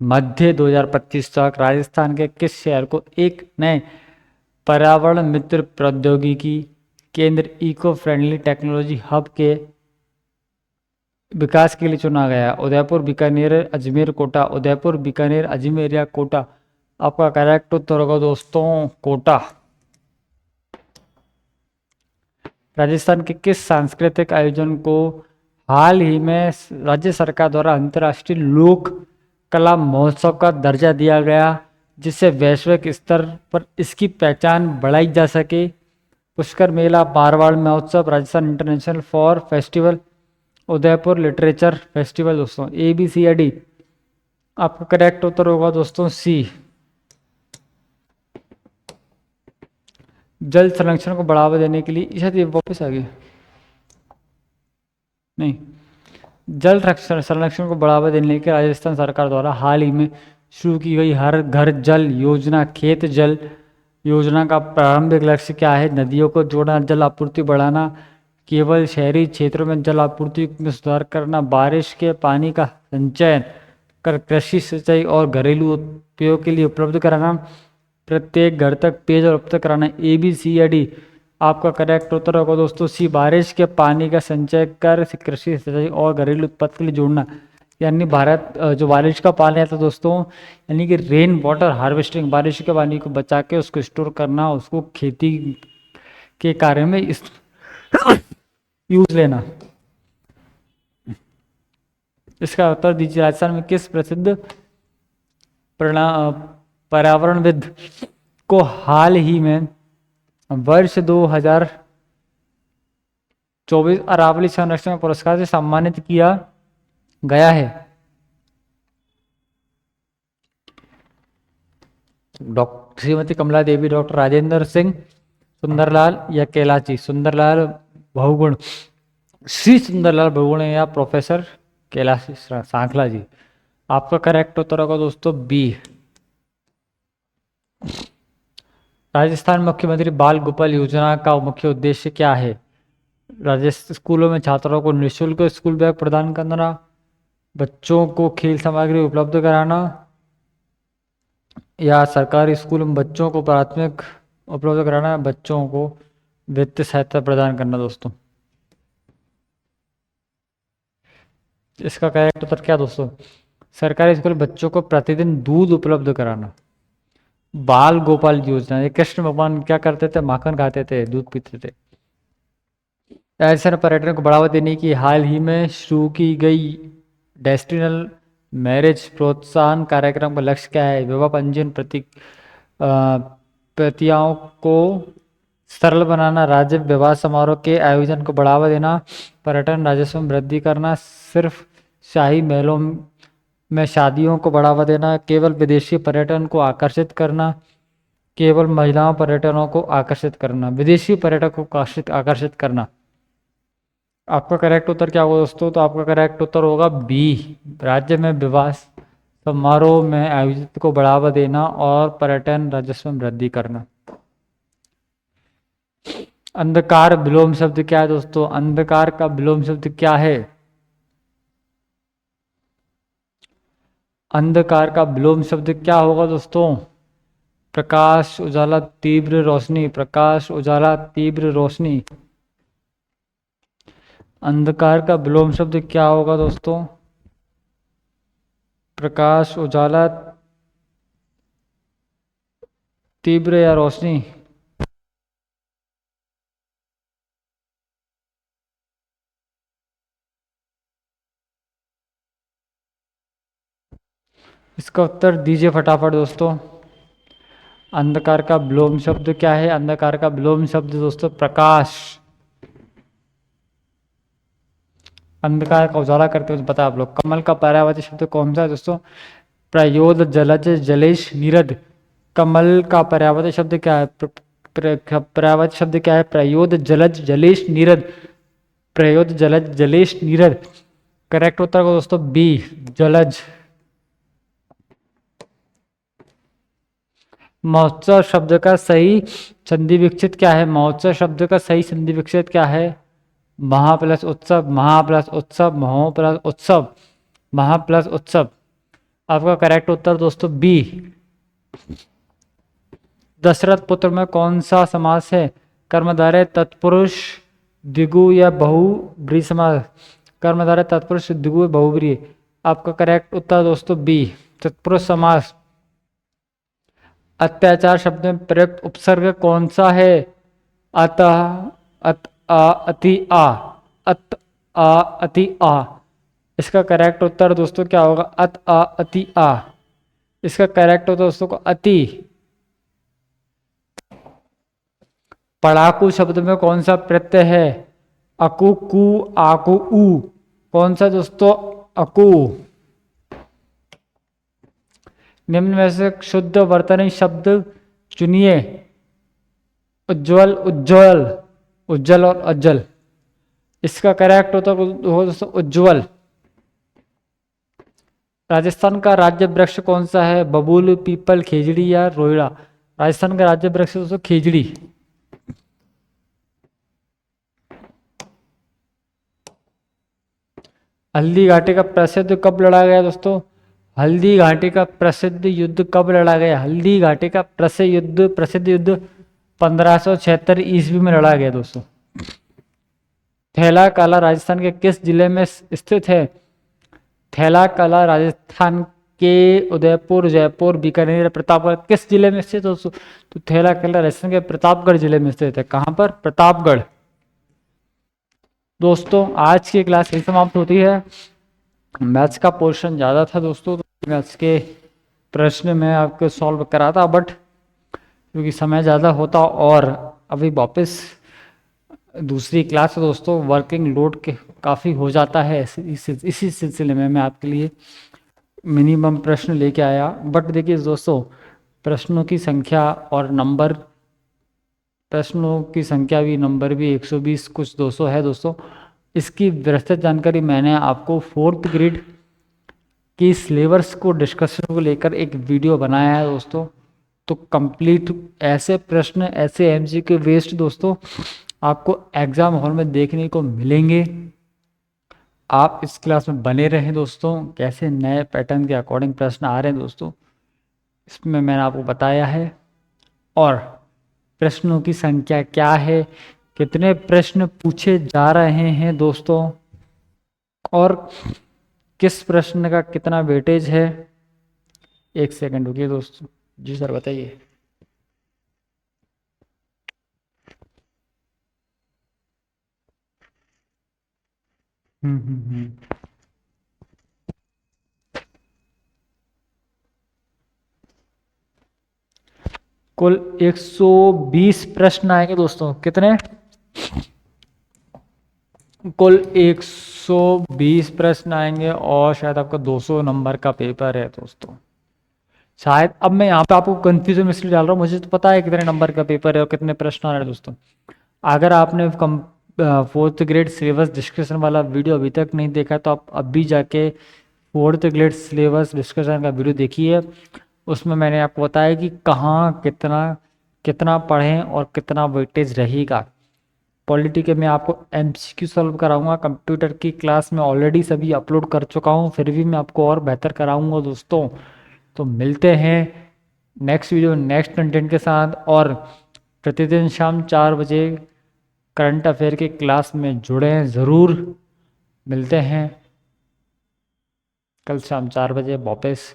Speaker 1: मध्य 2025 तक राजस्थान के किस शहर को एक नए पर्यावरण मित्र प्रौद्योगिकी केंद्र, इको फ्रेंडली टेक्नोलॉजी हब के विकास के लिए चुना गया? उदयपुर, बीकानेर, अजमेर, कोटा? उदयपुर, बीकानेर, अजमेर या कोटा? आपका करेक्ट उत्तर होगा दोस्तों कोटा। राजस्थान के किस सांस्कृतिक आयोजन को हाल ही में राज्य सरकार द्वारा अंतर्राष्ट्रीय लोक कला महोत्सव का दर्जा दिया गया, जिससे वैश्विक स्तर पर इसकी पहचान बढ़ाई जा सके? Pushkar Mela, Marwar Mahotsav, Rajasthan international for festival, Udaipur literature festival दोस्तों। ए बी सी या डी? आपका करेक्ट उत्तर होगा दोस्तों सी। जल संरक्षण को बढ़ावा देने के लिए, शायद ये वापस आ गए, नहीं, जल संरक्षण को बढ़ावा देने के राजस्थान सरकार द्वारा हाल ही में शुरू की गई हर घर जल योजना, खेत जल योजना का प्रारंभिक लक्ष्य क्या है? नदियों को जोड़ना, जल आपूर्ति बढ़ाना, केवल शहरी क्षेत्रों में जल आपूर्ति में सुधार करना, बारिश के पानी का संचयन कर कृषि, सिंचाई और घरेलू उपयोग के लिए उपलब्ध कराना, प्रत्येक घर तक पेयजल उपलब्ध कराना। ए बी सी या डी? आपका करेक्ट उत्तर होगा दोस्तों सी, बारिश के पानी का संचय कर कृषि, सिंचाई और घरेलू उत्पाद के लिए जोड़ना। यानी भारत जो बारिश का पानी आता है दोस्तों, यानी कि रेन वाटर हार्वेस्टिंग, बारिश के पानी को बचा के उसको स्टोर करना, उसको खेती के कार्य में इस यूज लेना। इसका उत्तर दीजिए। राजस्थान में किस प्रसिद्ध पर्यावरणविद को हाल ही में वर्ष 2024 अरावली संरक्षण पुरस्कार से सम्मानित किया गया है? डॉक्टर श्रीमती कमला देवी, डॉक्टर राजेंद्र सिंह, सुंदरलाल या कैलाची? सुंदरलाल बहुगुण, श्री सुंदरलाल बहुगुण या प्रोफेसर कैलाशी सांखला जी? आपका करेक्ट उत्तर होगा दोस्तों बी। राजस्थान मुख्यमंत्री बाल गोपाल योजना का मुख्य उद्देश्य क्या है? राजस्थान स्कूलों में छात्रों को निःशुल्क स्कूल बैग प्रदान करना, बच्चों को खेल सामग्री उपलब्ध कराना, या सरकारी स्कूल में बच्चों को प्राथमिक उपलब्ध कराना, बच्चों को वित्तीय सहायता प्रदान करना दोस्तों? इसका करेक्ट उत्तर क्या दोस्तों? सरकारी स्कूल बच्चों को प्रतिदिन दूध उपलब्ध कराना। बाल गोपाल योजना, ये कृष्ण भगवान क्या करते थे? माखन खाते थे, दूध पीते थे। राजस्थान पर्यटन को बढ़ावा देने की हाल ही में शुरू की गई डेस्टिनेशनल मैरिज प्रोत्साहन कार्यक्रम का लक्ष्य क्या है? विवाह पंजीयन प्रक्रियाओं को सरल बनाना, राज्य विवाह समारोह के आयोजन को बढ़ावा देना, पर्यटन राजस्व में वृद्धि करना, सिर्फ शाही महलों में शादियों को बढ़ावा देना, केवल विदेशी पर्यटन को आकर्षित करना, केवल महिलाओं पर्यटनों को आकर्षित करना, विदेशी पर्यटकों को आकर्षित करना। आपका करेक्ट उत्तर क्या होगा दोस्तों? तो आपका करेक्ट उत्तर होगा बी, राज्य में विवाह समारोह में आयोजित को बढ़ावा देना और पर्यटन राजस्व में वृद्धि करना। अंधकार विलोम शब्द क्या है दोस्तों? अंधकार का विलोम शब्द क्या है? अंधकार का विलोम शब्द क्या होगा दोस्तों? प्रकाश, उजाला, तीव्र रोशनी, प्रकाश, उजाला, तीव्र रोशनी। अंधकार का विलोम शब्द क्या होगा दोस्तों? प्रकाश, उजाला, तीव्र या रोशनी? इसका उत्तर दीजिए फटाफट दोस्तों। अंधकार का विलोम शब्द क्या है? अंधकार का विलोम शब्द दोस्तों प्रकाश। अंधकार का उजाला करते हुए बता आप लोग। कमल का पर्यायवाची शब्द कौन सा है दोस्तों? प्रयोद, जलज, जलेश, नीरद। कमल का पर्यायवाची शब्द क्या है? पर्यायवाची शब्द क्या है? प्रयोद, जलज, जलेश, नीरद। प्रयोद, जलज, जलेश, नीरद। करेक्ट उत्तर को दोस्तों बी, जलज। महोत्सव शब्द का सही संधि विक्षेप क्या है? महोत्सव शब्द का सही संधि विक्षेप क्या है? महा प्लस उत्सव, महा प्लस उत्सव, महो प्लस उत्सव, महा प्लस उत्सव। आपका करेक्ट उत्तर दोस्तों बी। दशरथ पुत्र में कौन सा समास है? कर्मधारय तत्पुरुष द्विगु या बहुब्रीहि समास? कर्मधारय तत्पुरुष द्विगु बहुब्रीहि। आपका करेक्ट उत्तर दोस्तों बी, तत्पुरुष समास। अत्याचार शब्द में प्रयुक्त उपसर्ग कौन सा है? अतः, अत, आ, अति, आ, अत, आ, अति, आ। इसका करेक्ट उत्तर दोस्तों क्या होगा? अत, आ, अति, आ। इसका करेक्ट उत्तर दोस्तों को अति। पढ़ाकू शब्द में कौन सा प्रत्यय है? अकु, कु, आकु, उ। कौन सा दोस्तों? अकु। निम्न में से शुद्ध वर्तनी शब्द चुनिए। उज्ज्वल, उज्ज्वल, उज्ज्वल और अज्जल। इसका करेक्ट होता है दोस्तों उज्ज्वल। राजस्थान का राज्य वृक्ष कौन सा है? बबूल, पीपल, खेजड़ी या रोहिड़ा? राजस्थान का राज्य वृक्ष दोस्तों खेजड़ी। हल्दी घाटी का प्रसिद्ध कब लड़ा गया दोस्तों? हल्दी घाटी का प्रसिद्ध युद्ध कब लड़ा गया? हल्दी घाटी का प्रसिद्ध युद्ध 1576 ईस्वी में लड़ा गया दोस्तों। थैला कला राजस्थान के किस जिले में स्थित है? थैला कला राजस्थान के उदयपुर, जयपुर, बीकानेर, प्रतापगढ़ किस जिले में स्थित दोस्तों? तो थैला कला राजस्थान के प्रतापगढ़ जिले में स्थित है। कहां पर? प्रतापगढ़। दोस्तों आज की क्लास यही समाप्त होती है। मैथ्स का पोर्शन ज़्यादा था दोस्तों, तो मैथ्स के प्रश्न मैं आपको सॉल्व करा था, बट क्योंकि समय ज़्यादा होता और अभी वापस दूसरी क्लास है दोस्तों, वर्किंग लोड के काफ़ी हो जाता है। इसी सिलसिले में मैं आपके लिए मिनिमम प्रश्न लेके आया। बट देखिए दोस्तों, प्रश्नों की संख्या और नंबर, प्रश्नों की संख्या भी नंबर भी 120 कुछ 200 है दोस्तों। इसकी विस्तृत जानकारी मैंने आपको 4th ग्रेड की सिलेबस को डिस्कशन को लेकर एक वीडियो बनाया है दोस्तों। तो कंप्लीट ऐसे प्रश्न, ऐसे एमसीक्यू बेस्ड दोस्तों आपको एग्जाम हॉल में देखने को मिलेंगे। आप इस क्लास में बने रहें दोस्तों। कैसे नए पैटर्न के अकॉर्डिंग प्रश्न आ रहे हैं दोस्तों, इसमें मैंने आपको बताया है। और प्रश्नों की संख्या क्या है, कितने प्रश्न पूछे जा रहे हैं दोस्तों, और किस प्रश्न का कितना वेटेज है। एक सेकंड रुकिए दोस्तों। जी सर बताइए। कुल 120 प्रश्न आएंगे दोस्तों। कितने? कुल 120 प्रश्न आएंगे और शायद आपका 200 नंबर का पेपर है दोस्तों। शायद अब मैं यहाँ पे आपको कंफ्यूजन इसलिए डाल रहा हूँ, मुझे तो पता है कितने नंबर का पेपर है और कितने प्रश्न आ रहे हैं दोस्तों। अगर आपने 4th ग्रेड सिलेबस डिस्कशन वाला वीडियो अभी तक नहीं देखा तो आप अभी जाके 4th ग्रेड सिलेबस डिस्कशन का वीडियो देखिए। उसमें मैंने आपको बताया कि कहाँ कितना पढ़ें और कितना वेटेज रहेगा। पॉलिटी के मैं आपको एमसीक्यू सॉल्व कराऊंगा। कंप्यूटर की क्लास में ऑलरेडी सभी अपलोड कर चुका हूँ, फिर भी मैं आपको और बेहतर कराऊंगा दोस्तों। तो मिलते हैं नेक्स्ट वीडियो नेक्स्ट कंटेंट के साथ, और प्रतिदिन शाम 4 बजे करंट अफेयर की क्लास में जुड़ें ज़रूर। मिलते हैं कल शाम 4 बजे वापस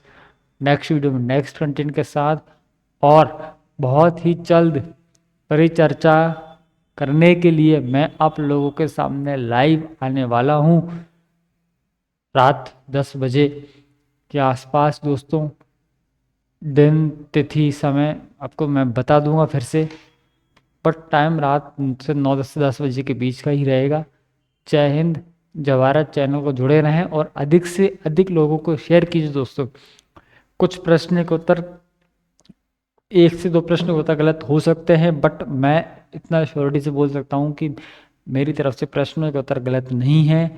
Speaker 1: नेक्स्ट वीडियो में नेक्स्ट कंटेंट के साथ, और बहुत ही जल्द परिचर्चा करने के लिए मैं आप लोगों के सामने लाइव आने वाला हूं रात 10 बजे के आसपास दोस्तों। दिन, तिथि, समय आपको मैं बता दूंगा फिर से, बट टाइम रात से 9 से 10 बजे के बीच का ही रहेगा। जय हिंद, जय भारत। चैनल को जुड़े रहें और अधिक से अधिक लोगों को शेयर कीजिए दोस्तों। कुछ प्रश्न के उत्तर, 1 से 2 प्रश्न के उत्तर गलत हो सकते हैं, बट मैं इतना श्योरिटी से बोल सकता हूँ कि मेरी तरफ से प्रश्नों के उत्तर गलत नहीं है।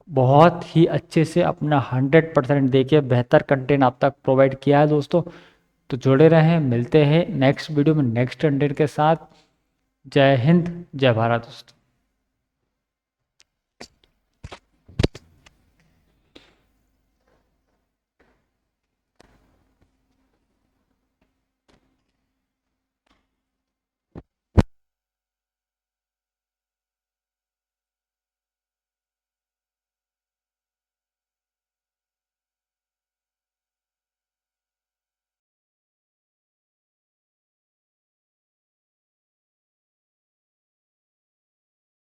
Speaker 1: बहुत ही अच्छे से अपना 100% देके बेहतर कंटेंट आप तक प्रोवाइड किया है दोस्तों। तो जुड़े रहें, मिलते हैं नेक्स्ट वीडियो में नेक्स्ट कंटेंट के साथ। जय हिंद, जय भारत दोस्तों।